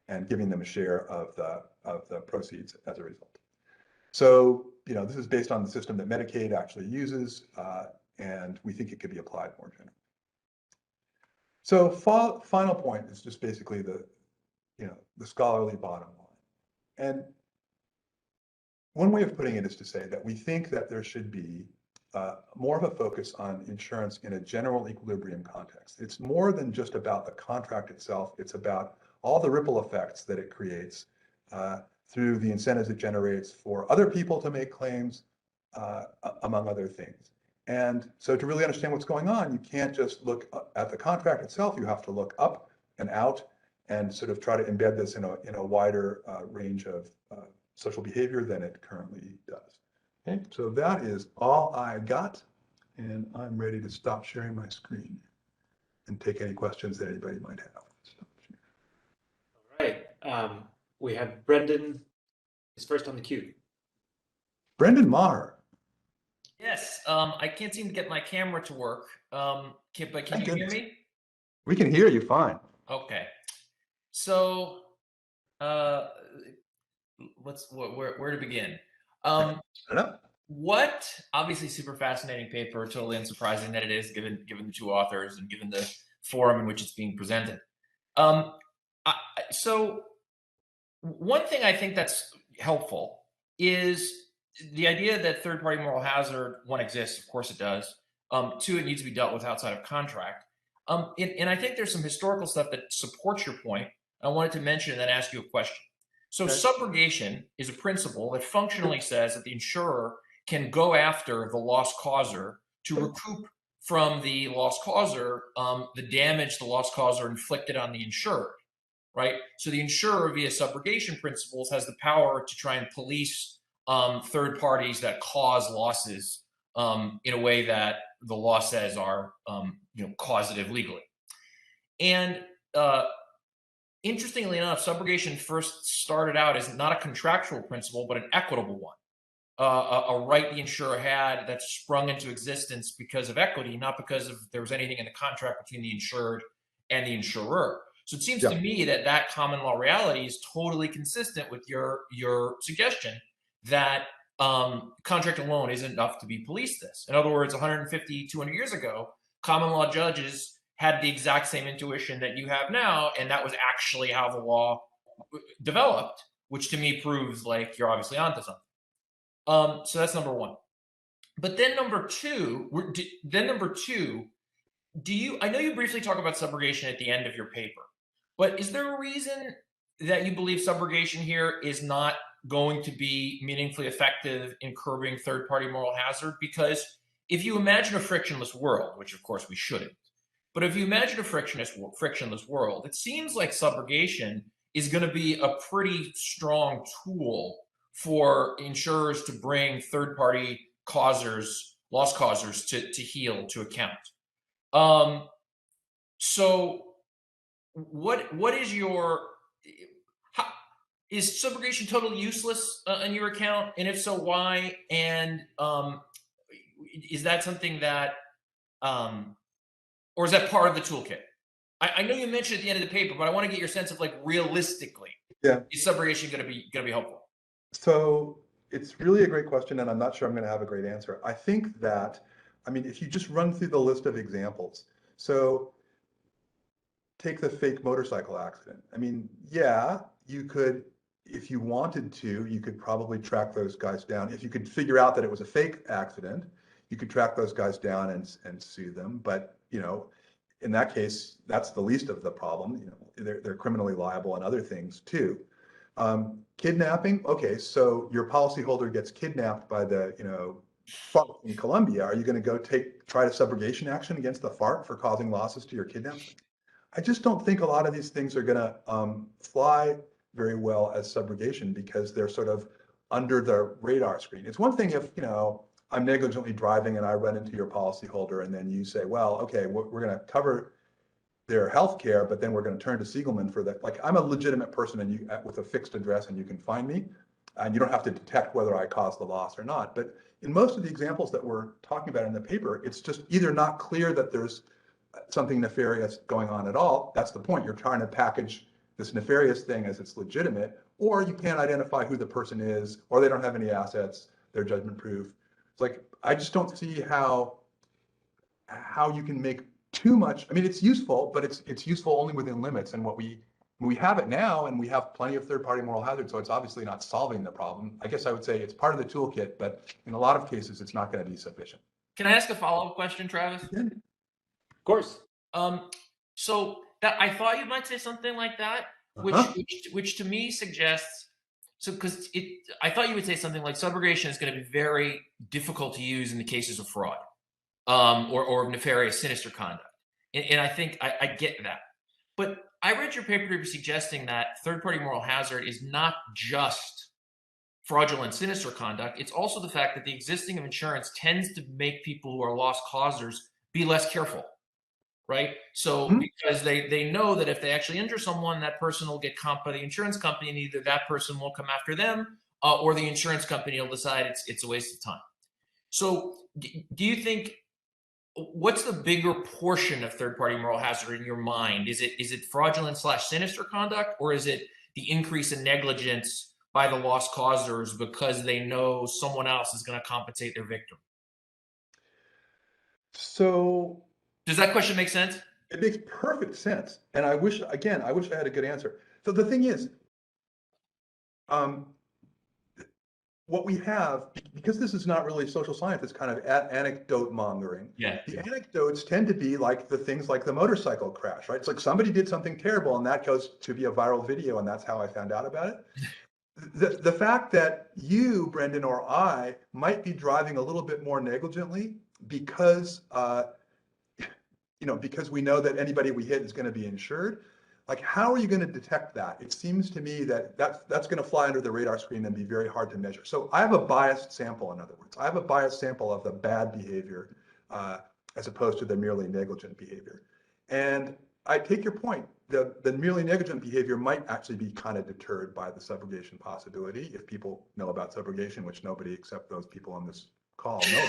and giving them a share of the proceeds as a result. So this is based on the system that Medicaid actually uses, and we think it could be applied more generally. So final point is just basically the scholarly bottom line. And one way of putting it is to say that we think that there should be more of a focus on insurance in a general equilibrium context. It's more than just about the contract itself. It's about all the ripple effects that it creates through the incentives it generates for other people to make claims, among other things. And so to really understand what's going on, you can't just look at the contract itself. You have to look up and out and sort of try to embed this in a wider range of social behavior than it currently does. Okay, so that is all I got, and I'm ready to stop sharing my screen and take any questions that anybody might have. All right, we have Brendan is first on the queue. Brendan Maher. Yes, I can't seem to get my camera to work. But can you hear me? We can hear you fine. Okay. So, where to begin? What obviously super fascinating paper, totally unsurprising that it is, given the two authors and given the forum in which it's being presented. So one thing I think that's helpful is the idea that third-party moral hazard, one, exists. Of course it does. Two, it needs to be dealt with outside of contract. And I think there's some historical stuff that supports your point. I wanted to mention and then ask you a question. So okay. Subrogation is a principle that functionally says that the insurer can go after the loss causer to recoup from the loss causer the damage the loss causer inflicted on the insured, right? So the insurer, via subrogation principles, has the power to try and police third parties that cause losses in a way that the law says are causative legally. And interestingly enough, subrogation first started out as not a contractual principle, but an equitable one. A right the insurer had that sprung into existence because of equity, not because there was anything in the contract between the insured and the insurer. So it seems to me that common law reality is totally consistent with your suggestion that contract alone isn't enough to be policed this. In other words, 150, 200 years ago, common law judges had the exact same intuition that you have now, and that was actually how the law developed, which to me proves like you're obviously onto something. So that's number one. But then number two, I know you briefly talk about subrogation at the end of your paper, but is there a reason that you believe subrogation here is not going to be meaningfully effective in curbing third-party moral hazard? Because if you imagine a frictionless world, which of course we shouldn't, but if you imagine a frictionless world, it seems like subrogation is going to be a pretty strong tool for insurers to bring third-party loss causers to heel, to account. So what is is subrogation totally useless in your account? And if so, why? And is that something that, or is that part of the toolkit? I know you mentioned at the end of the paper, but I want to get your sense of, like, realistically, is subrogation going to be helpful? So it's really a great question, and I'm not sure I'm going to have a great answer. I think that, if you just run through the list of examples, so take the fake motorcycle accident. You could, if you wanted to, you could probably track those guys down. If you could figure out that it was a fake accident, you could track those guys down and sue them. But, in that case, that's the least of the problem. They're criminally liable and other things too. Kidnapping. Okay, so your policyholder gets kidnapped by the FARC in Colombia, are you going to go try to subrogation action against the FARC for causing losses to your kidnappers? I just don't think a lot of these things are going to fly very well as subrogation because they're sort of under the radar screen. It's one thing if, I'm negligently driving and I run into your policyholder and then you say, well, okay, we're going to cover their health care, but then we're going to turn to Siegelman for that. Like, I'm a legitimate person and you with a fixed address and you can find me and you don't have to detect whether I caused the loss or not. But in most of the examples that we're talking about in the paper, it's just either not clear that there's something nefarious going on at all. That's the point. You're trying to package this nefarious thing as it's legitimate, or you can't identify who the person is, or they don't have any assets, they're judgment proof. It's like, I just don't see how you can make too much. I mean, it's useful, but it's useful only within limits. And we have it now, and we have plenty of third-party moral hazard, so it's obviously not solving the problem. I guess I would say it's part of the toolkit, but in a lot of cases, it's not going to be sufficient. Can I ask a follow-up question, Travis? Yeah. Of course. So that I thought you might say something like that, which to me suggests, because I thought you would say something like subrogation is going to be very difficult to use in the cases of fraud, or nefarious, sinister conduct, and I think I get that, but I read your paper to be suggesting that third-party moral hazard is not just fraudulent, sinister conduct. It's also the fact that the existing of insurance tends to make people who are lost causers be less careful. Right. So because they know that if they actually injure someone, that person will get comped by the insurance company, and either that person will come after them or the insurance company will decide it's a waste of time. So do you think, what's the bigger portion of third-party moral hazard in your mind? Is it fraudulent / sinister conduct, or is it the increase in negligence by the lost causers because they know someone else is going to compensate their victim? So does that question make sense? it makes perfect sense. And I wish I had a good answer. So the thing is, what we have, because this is not really social science, it's kind of anecdote mongering. Yeah. The anecdotes tend to be like the things like the motorcycle crash, right? It's like somebody did something terrible and that goes to be a viral video, and that's how I found out about it. The fact that you, Brendan, or I might be driving a little bit more negligently because because we know that anybody we hit is going to be insured. Like, how are you going to detect that? It seems to me that that's going to fly under the radar screen and be very hard to measure. So I have a biased sample, in other words. I have a biased sample of the bad behavior as opposed to the merely negligent behavior. And I take your point. The merely negligent behavior might actually be kind of deterred by the subrogation possibility if people know about subrogation, which nobody except those people on this call know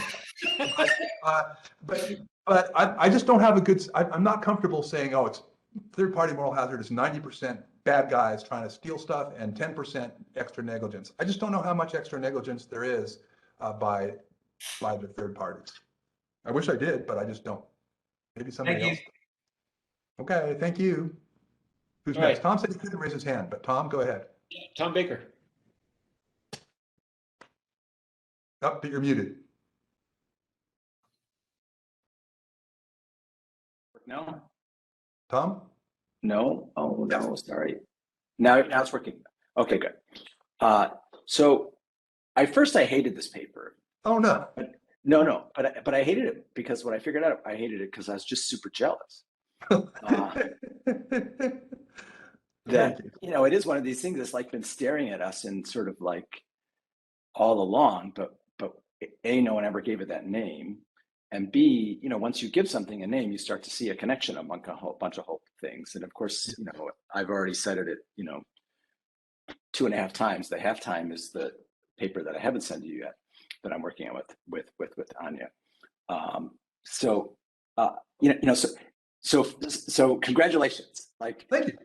about. But I just don't have a good, I'm not comfortable saying, oh, it's third-party moral hazard is 90% bad guys trying to steal stuff and 10% extra negligence. I just don't know how much extra negligence there is by the third parties. I wish I did, but I just don't. Maybe somebody else. Okay, thank you. Who's All next? right. Tom said he couldn't raise his hand, but Tom, go ahead. Tom Baker. Oh, but you're muted. No. Tom? No. Oh no, sorry. Now it's working. Okay, good. So I hated this paper. Oh no. But I hated it because when I figured out I hated it because I was just super jealous. That it is one of these things that's like been staring at us and sort of like all along, but A, no one ever gave it that name. And B, once you give something a name, you start to see a connection among a whole bunch of things. And of course, I've already cited it, 2.5 times. The halftime is the paper that I haven't sent you yet that I'm working on with Anya. So congratulations. Like, thank you.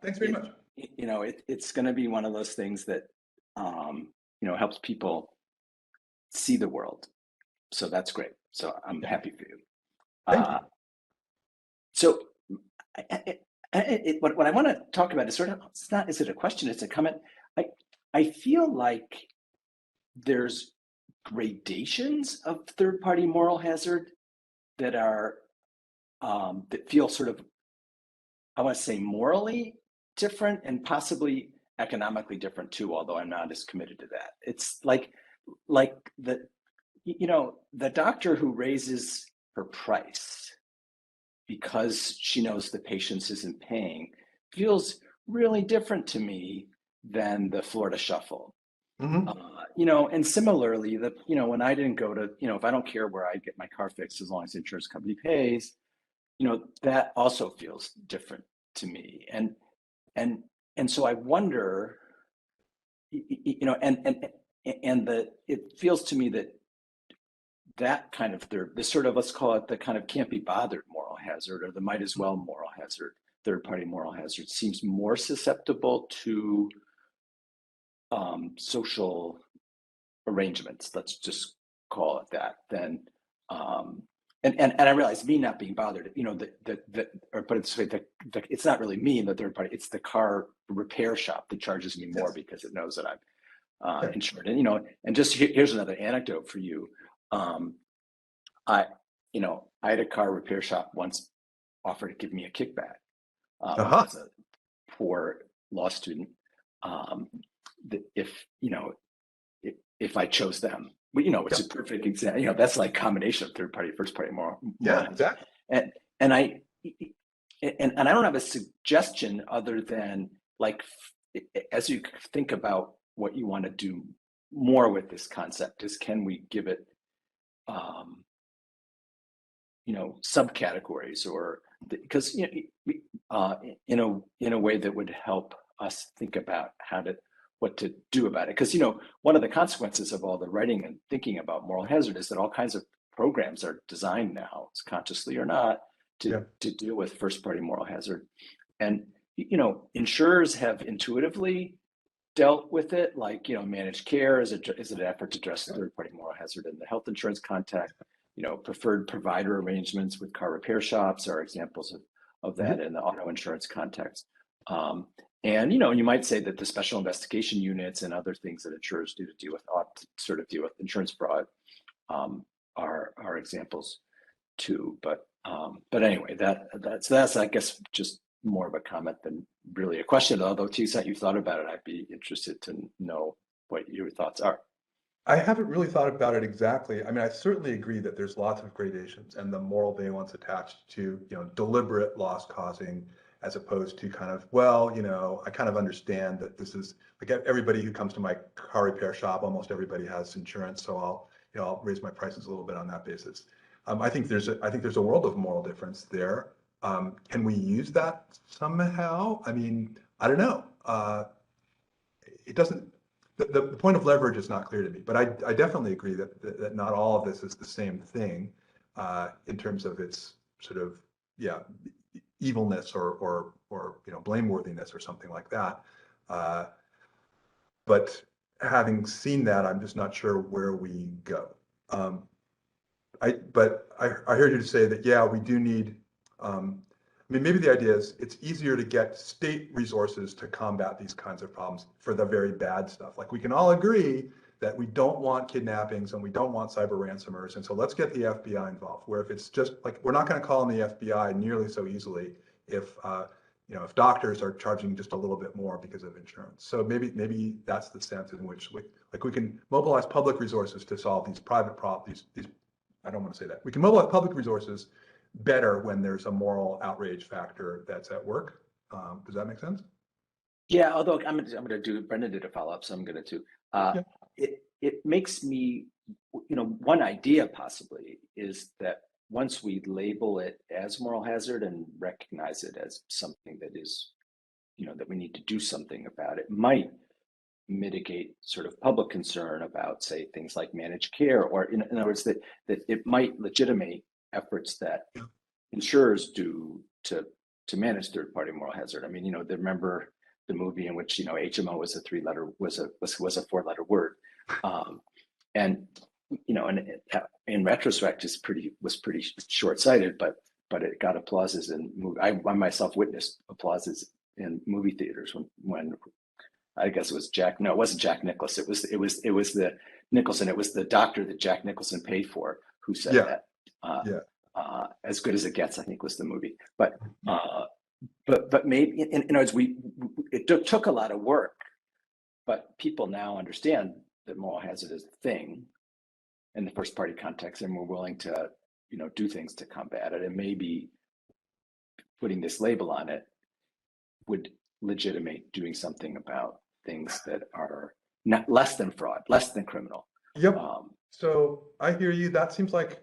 Thanks very much. It's going to be one of those things that, helps people see the world. So that's great. So I'm happy for you. Thank you. So what I want to talk about is is it a question? It's a comment. I feel like there's gradations of third-party moral hazard that are that feel sort of, I want to say, morally different and possibly economically different too, although I'm not as committed to that. It's like the the doctor who raises her price because she knows the patient isn't paying feels really different to me than the Florida Shuffle. Mhm. And similarly, when I didn't go to, if I don't care where I get my car fixed as long as the insurance company pays, that also feels different to me. And so I wonder, it feels to me that kind of the sort of, let's call it the kind of can't be bothered moral hazard, or the might as well moral hazard, third party moral hazard, seems more susceptible to social arrangements, let's just call it that, than and I realize me not being bothered, or put it this way, it's not really me in the third party, it's the car repair shop that charges me more because it knows that I'm insured. And just here's another anecdote for you. I had a car repair shop once offer to give me a kickback as a poor law student, if I chose them. It's a perfect example. That's like combination of third party, first party moral. Yeah, exactly. And I don't have a suggestion other than, like, as you think about what you want to do more with this concept, is can we give it subcategories, or because in a way that would help us think about what to do about it. Because one of the consequences of all the writing and thinking about moral hazard is that all kinds of programs are designed now, consciously or not, to deal with first party moral hazard. And insurers have intuitively dealt with it, like managed care is an effort to address third party moral hazard in the health insurance context. Preferred provider arrangements with car repair shops are examples of that in the auto insurance context. And you might say that the special investigation units and other things that insurers do to deal with insurance fraud are examples too. But anyway, that's I guess just more of a comment than really a question. Although to the extent you've thought about it, I'd be interested to know what your thoughts are. I haven't really thought about it exactly. I mean, I certainly agree that there's lots of gradations and the moral valence attached to, deliberate loss causing, as opposed to kind of, I kind of understand that this is like everybody who comes to my car repair shop, almost everybody has insurance, so I'll raise my prices a little bit on that basis. I think there's a world of moral difference there. Can we use that somehow? I mean, I don't know. It doesn't. The point of leverage is not clear to me, but I definitely agree that not all of this is the same thing in terms of its sort of evilness or blameworthiness or something like that. But having seen that, I'm just not sure where we go. But I heard you say that we do need. I mean, maybe the idea is it's easier to get state resources to combat these kinds of problems for the very bad stuff. Like, we can all agree that we don't want kidnappings and we don't want cyber ransomers. And so let's get the FBI involved, where if it's just like, we're not going to call on the FBI nearly so easily if doctors are charging just a little bit more because of insurance. So maybe that's the sense in which we can mobilize public resources to solve these private problems. I don't want to say that. We can mobilize public resources better when there's a moral outrage factor that's at work. Does that make sense? Yeah, although I'm going to do, Brendan did a follow-up, so I'm going to it makes me, one idea possibly is that once we label it as moral hazard and recognize it as something that is, that we need to do something about, it might mitigate sort of public concern about, say, things like managed care, or in other words, that it might legitimate efforts that insurers do to manage third-party moral hazard. I mean, remember the movie in which HMO was a four-letter word, and in retrospect was pretty short-sighted, but it got applauses in movie. I myself witnessed applauses in movie theaters when I guess it was it wasn't Jack Nicholson. It was the Nicholson. It was the doctor that Jack Nicholson paid for who said that. As Good as It Gets, I think, was the movie. But maybe in other words, it took a lot of work, but people now understand that moral hazard is a thing, in the first party context, and we're willing to, do things to combat it. And maybe putting this label on it would legitimate doing something about things that are not less than fraud, less than criminal. Yep. So I hear you. That seems like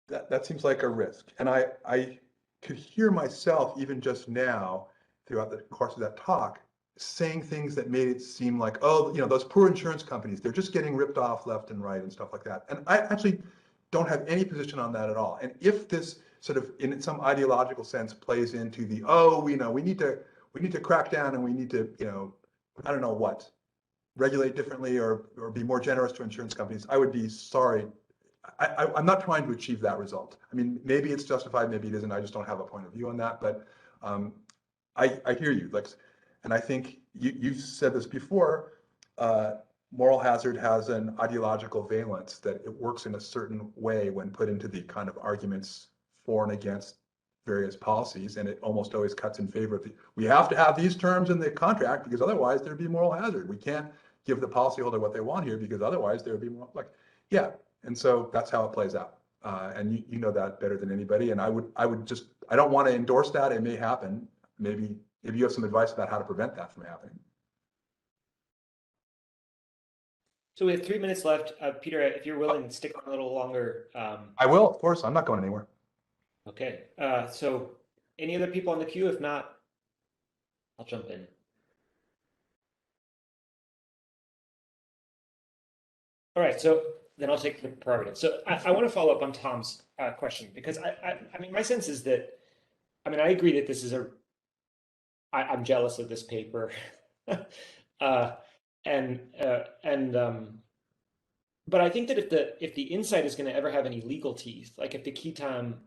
that seems like a risk. And I could hear myself even just now throughout the course of that talk saying things that made it seem like, oh, those poor insurance companies, they're just getting ripped off left and right and stuff like that. And I actually don't have any position on that at all. And if this sort of in some ideological sense plays into the, we need to crack down and we need to, I don't know what, regulate differently or be more generous to insurance companies, I would be sorry. I'm not trying to achieve that result. I mean, maybe it's justified, maybe it isn't. I just don't have a point of view on that. But I hear you, and I think you've said this before. Moral hazard has an ideological valence that it works in a certain way when put into the kind of arguments for and against various policies, and it almost always cuts in favor of we have to have these terms in the contract because otherwise there'd be moral hazard. We can't give the policyholder what they want here because otherwise there would be more yeah. And so that's how it plays out. And you know that better than anybody. And I don't want to endorse that. It may happen. Maybe you have some advice about how to prevent that from happening. So we have 3 minutes left. Peter, if you're willing to stick on a little longer. I will, of course. I'm not going anywhere. Okay. So any other people on the queue? If not, I'll jump in. All right. So then I'll take the prerogative. So I want to follow up on Tom's question because I mean, my sense is that, I mean, I agree that this is I'm jealous of this paper. But I think that if the insight is going to ever have any legal teeth, like if the key time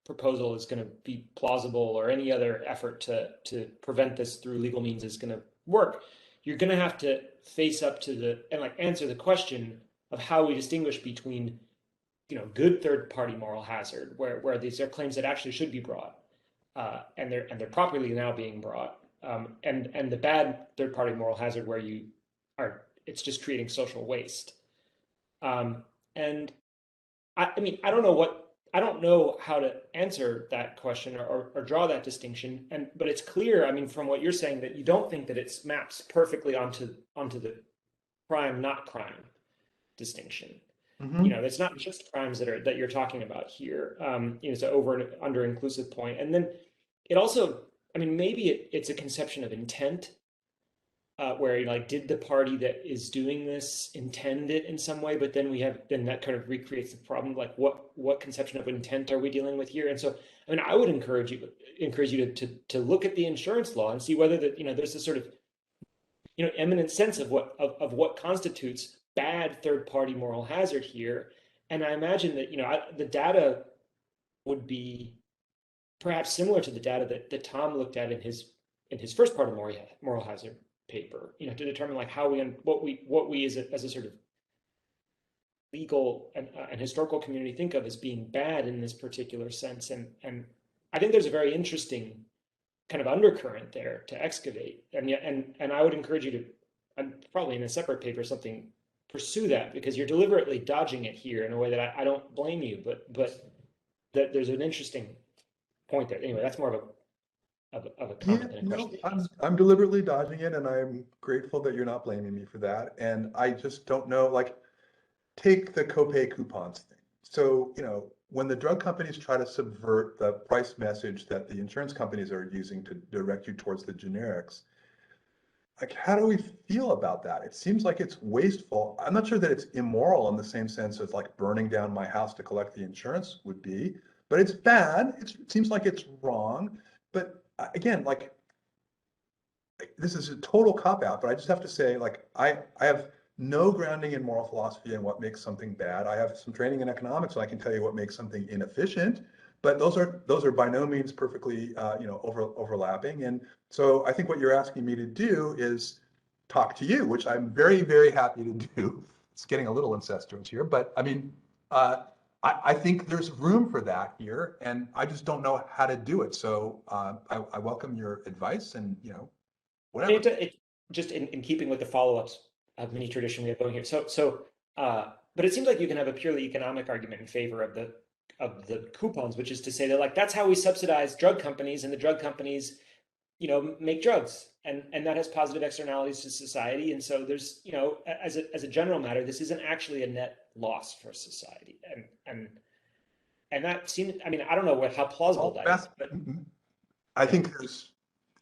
proposal is going to be plausible or any other effort to prevent this through legal means is going to work, you're going to have to face up to answer the question of how we distinguish between, good third-party moral hazard, where these are claims that actually should be brought, and they're properly now being brought, and the bad third-party moral hazard where it's just creating social waste. And I mean, I don't know how to answer that question or draw that distinction. But it's clear, I mean, from what you're saying, that you don't think that it maps perfectly onto the crime, not crime distinction. Mm-hmm. It's not just crimes that you're talking about here. It's an over and under inclusive point. And then it also, I mean, maybe it's a conception of intent, where did the party that is doing this intend it in some way? But then that kind of recreates the problem. Like what conception of intent are we dealing with here? And so, I mean, I would encourage you to look at the insurance law and see whether there's this sort of eminent sense of what constitutes bad third-party moral hazard here. And I imagine that the data would be perhaps similar to the data that Tom looked at in his first part of moral hazard paper, to determine what we as a sort of legal and historical community think of as being bad in this particular sense. And I think there's a very interesting kind of undercurrent there to excavate. And I would encourage you to, probably in a separate paper, pursue that, because you're deliberately dodging it here in a way that I don't blame you, but that there's an interesting point there. Anyway, that's more of a comment than a question. I'm deliberately dodging it, and I'm grateful that you're not blaming me for that. And I just don't know, take the Copay coupons thing. So, when the drug companies try to subvert the price message that the insurance companies are using to direct you towards the generics, how do we feel about that? It seems like it's wasteful. I'm not sure that it's immoral in the same sense as burning down my house to collect the insurance would be, but it's bad. It seems like it's wrong. But again, this is a total cop-out, but I just have to say, I have no grounding in moral philosophy and what makes something bad. I have some training in economics, so I can tell you what makes something inefficient. But those are by no means perfectly, overlapping. And so I think what you're asking me to do is talk to you, which I'm very, very happy to do. It's getting a little incestuous here, but I mean, I think there's room for that here, and I just don't know how to do it. So I welcome your advice, and whatever. It just in keeping with the follow-ups mini tradition we have going here. But it seems like you can have a purely economic argument in favor of the coupons, which is to say that like that's how we subsidize drug companies, and the drug companies, make drugs, and that has positive externalities to society. And so there's, as a general matter, this isn't actually a net loss for society, and that seems, I mean, I don't know how plausible that is, but I think there's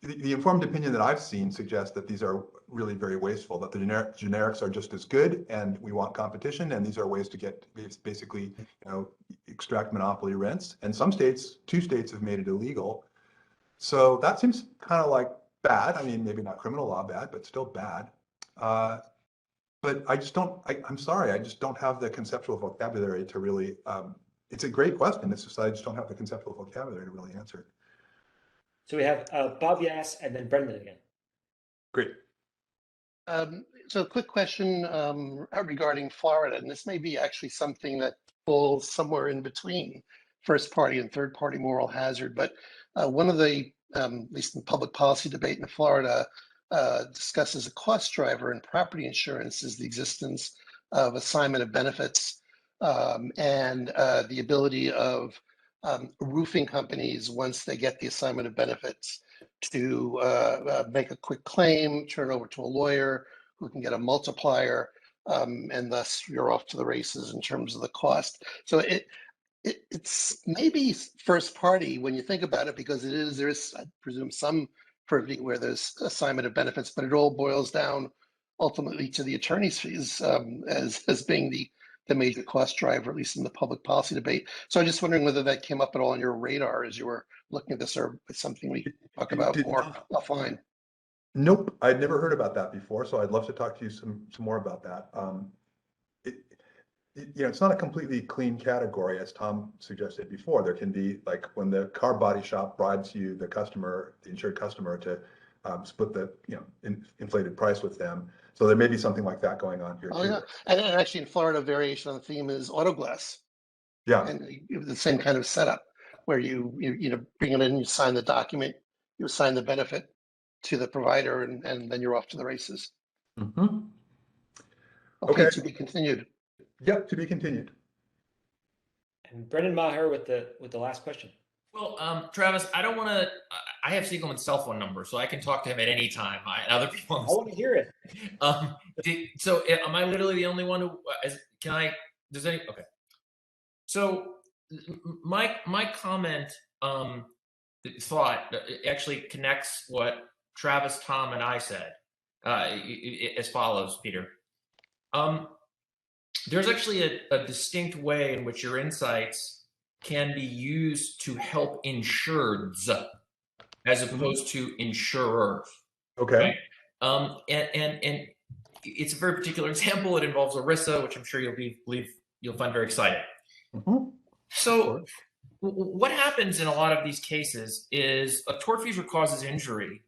the informed opinion that I've seen suggests that these are really very wasteful, that the generics are just as good, and we want competition, and these are ways to get basically, extract monopoly rents. And some states, 2 states have made it illegal. So that seems kind of like bad. I mean, maybe not criminal law bad, but still bad. But I just don't, I'm sorry, I just don't have the conceptual vocabulary to really, it's a great question. It's just, I just don't have the conceptual vocabulary to really answer it. So we have Bob Yass and then Brendan again. Great. So a quick question regarding Florida, and this may be actually something that falls somewhere in between first party and third party moral hazard, but one of the, at least in public policy debate in Florida, discusses a cost driver in property insurance is the existence of assignment of benefits and the ability of roofing companies, once they get the assignment of benefits, to make a quick claim, turn over to a lawyer who can get a multiplier, and thus you're off to the races in terms of the cost. So it's maybe first party when you think about it, because there is, I presume, some privity where there's assignment of benefits, but it all boils down ultimately to the attorney's fees as being the major cost driver, at least in the public policy debate. So I'm just wondering whether that came up at all on your radar as you were looking at this, or it's something we can talk about more offline. Nope, I'd never heard about that before, so I'd love to talk to you some more about that. It's not a completely clean category, as Tom suggested before. There can be, like, when the car body shop bribes you, the insured customer, to split the inflated price with them. So there may be something like that going on here too. Yeah, and actually in Florida, variation on the theme is auto glass. Yeah, and the same kind of setup where you bring it in, you sign the document, you assign the benefit to the provider, and then you're off to the races. Mm-hmm. Okay, to be continued. Yep, to be continued. And Brendan Maher with the last question. Well, Travis, I don't want to. I have Siegelman's cell phone number, so I can talk to him at any time. Other people. I want to hear it. So, am I literally the only one who? Can I? Does any? Okay. So, my comment thought actually connects what Travis, Tom, and I said as follows, Peter. There's actually a distinct way in which your insights can be used to help insureds as opposed to insurers. Okay. Right? And it's a very particular example. It involves ERISA, which I'm sure you'll find very exciting. Mm-hmm. So what happens in a lot of these cases is a tortfeasor causes injury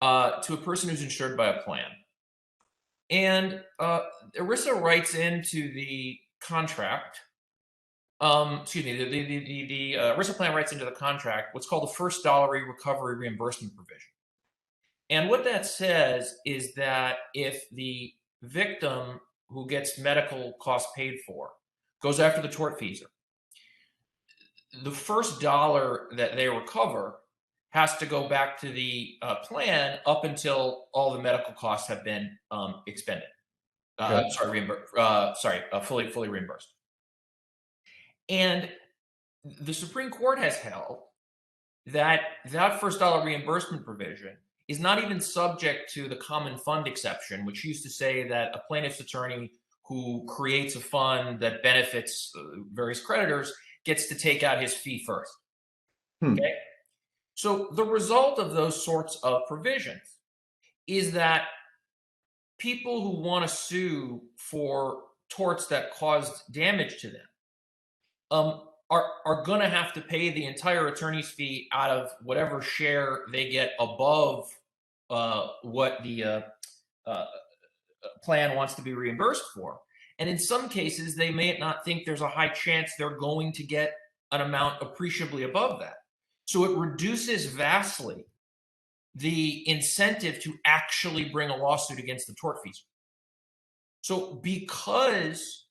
to a person who's insured by a plan. And ERISA writes into the contract, the ERISA plan writes into the contract what's called the first dollar recovery reimbursement provision. And what that says is that if the victim who gets medical costs paid for goes after the tortfeasor, the first dollar that they recover has to go back to the plan up until all the medical costs have been expended. Fully reimbursed. And the Supreme Court has held that first dollar reimbursement provision is not even subject to the common fund exception, which used to say that a plaintiff's attorney who creates a fund that benefits various creditors gets to take out his fee first. Okay? So the result of those sorts of provisions is that people who want to sue for torts that caused damage to them are going to have to pay the entire attorney's fee out of whatever share they get above what the plan wants to be reimbursed for. And in some cases, they may not think there's a high chance they're going to get an amount appreciably above that. So it reduces vastly the incentive to actually bring a lawsuit against the tortfeasor. So because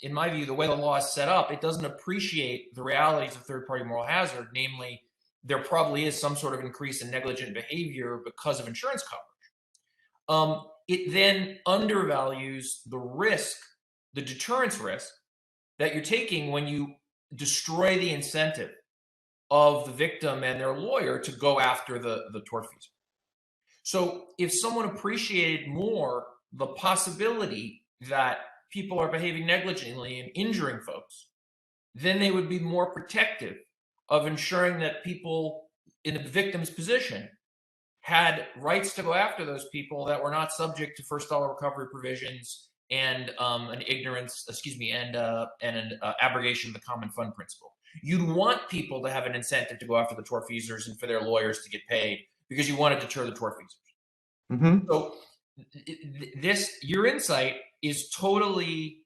in my view, the way the law is set up, it doesn't appreciate the realities of third-party moral hazard. Namely, there probably is some sort of increase in negligent behavior because of insurance coverage. It then undervalues the risk, the deterrence risk that you're taking when you destroy the incentive of the victim and their lawyer to go after the tortfeasor. So if someone appreciated more the possibility that people are behaving negligently and injuring folks, then they would be more protective of ensuring that people in the victim's position had rights to go after those people that were not subject to first dollar recovery provisions and an abrogation of the common fund principle. You'd want people to have an incentive to go after the tortfeasors and for their lawyers to get paid because you want to deter the tortfeasors. Mm-hmm. So your insight is totally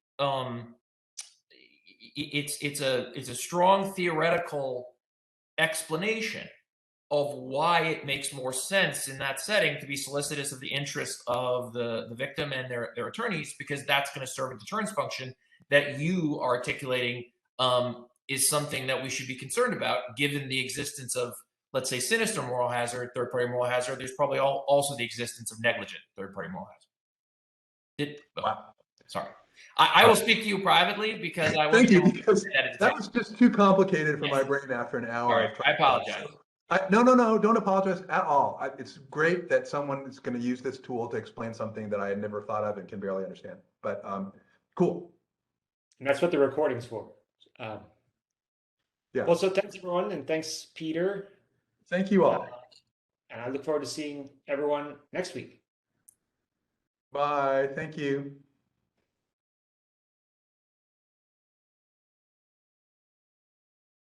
it's a strong theoretical explanation of why it makes more sense in that setting to be solicitous of the interests of the victim and their attorneys, because that's going to serve a deterrence function that you are articulating is something that we should be concerned about, given the existence of, let's say, sinister moral hazard, third-party moral hazard. There's probably also the existence of negligent third-party moral hazard. Wow. Sorry. I will speak to you privately because I Thank you, want because that was just too complicated for my brain after an hour. Sorry, I apologize. No, don't apologize at all. It's great that someone is going to use this tool to explain something that I had never thought of and can barely understand. But cool. And that's what the recording's for. Yeah. Well, so thanks everyone, and thanks Peter. Thank you all. And I look forward to seeing everyone next week. Bye. Thank you.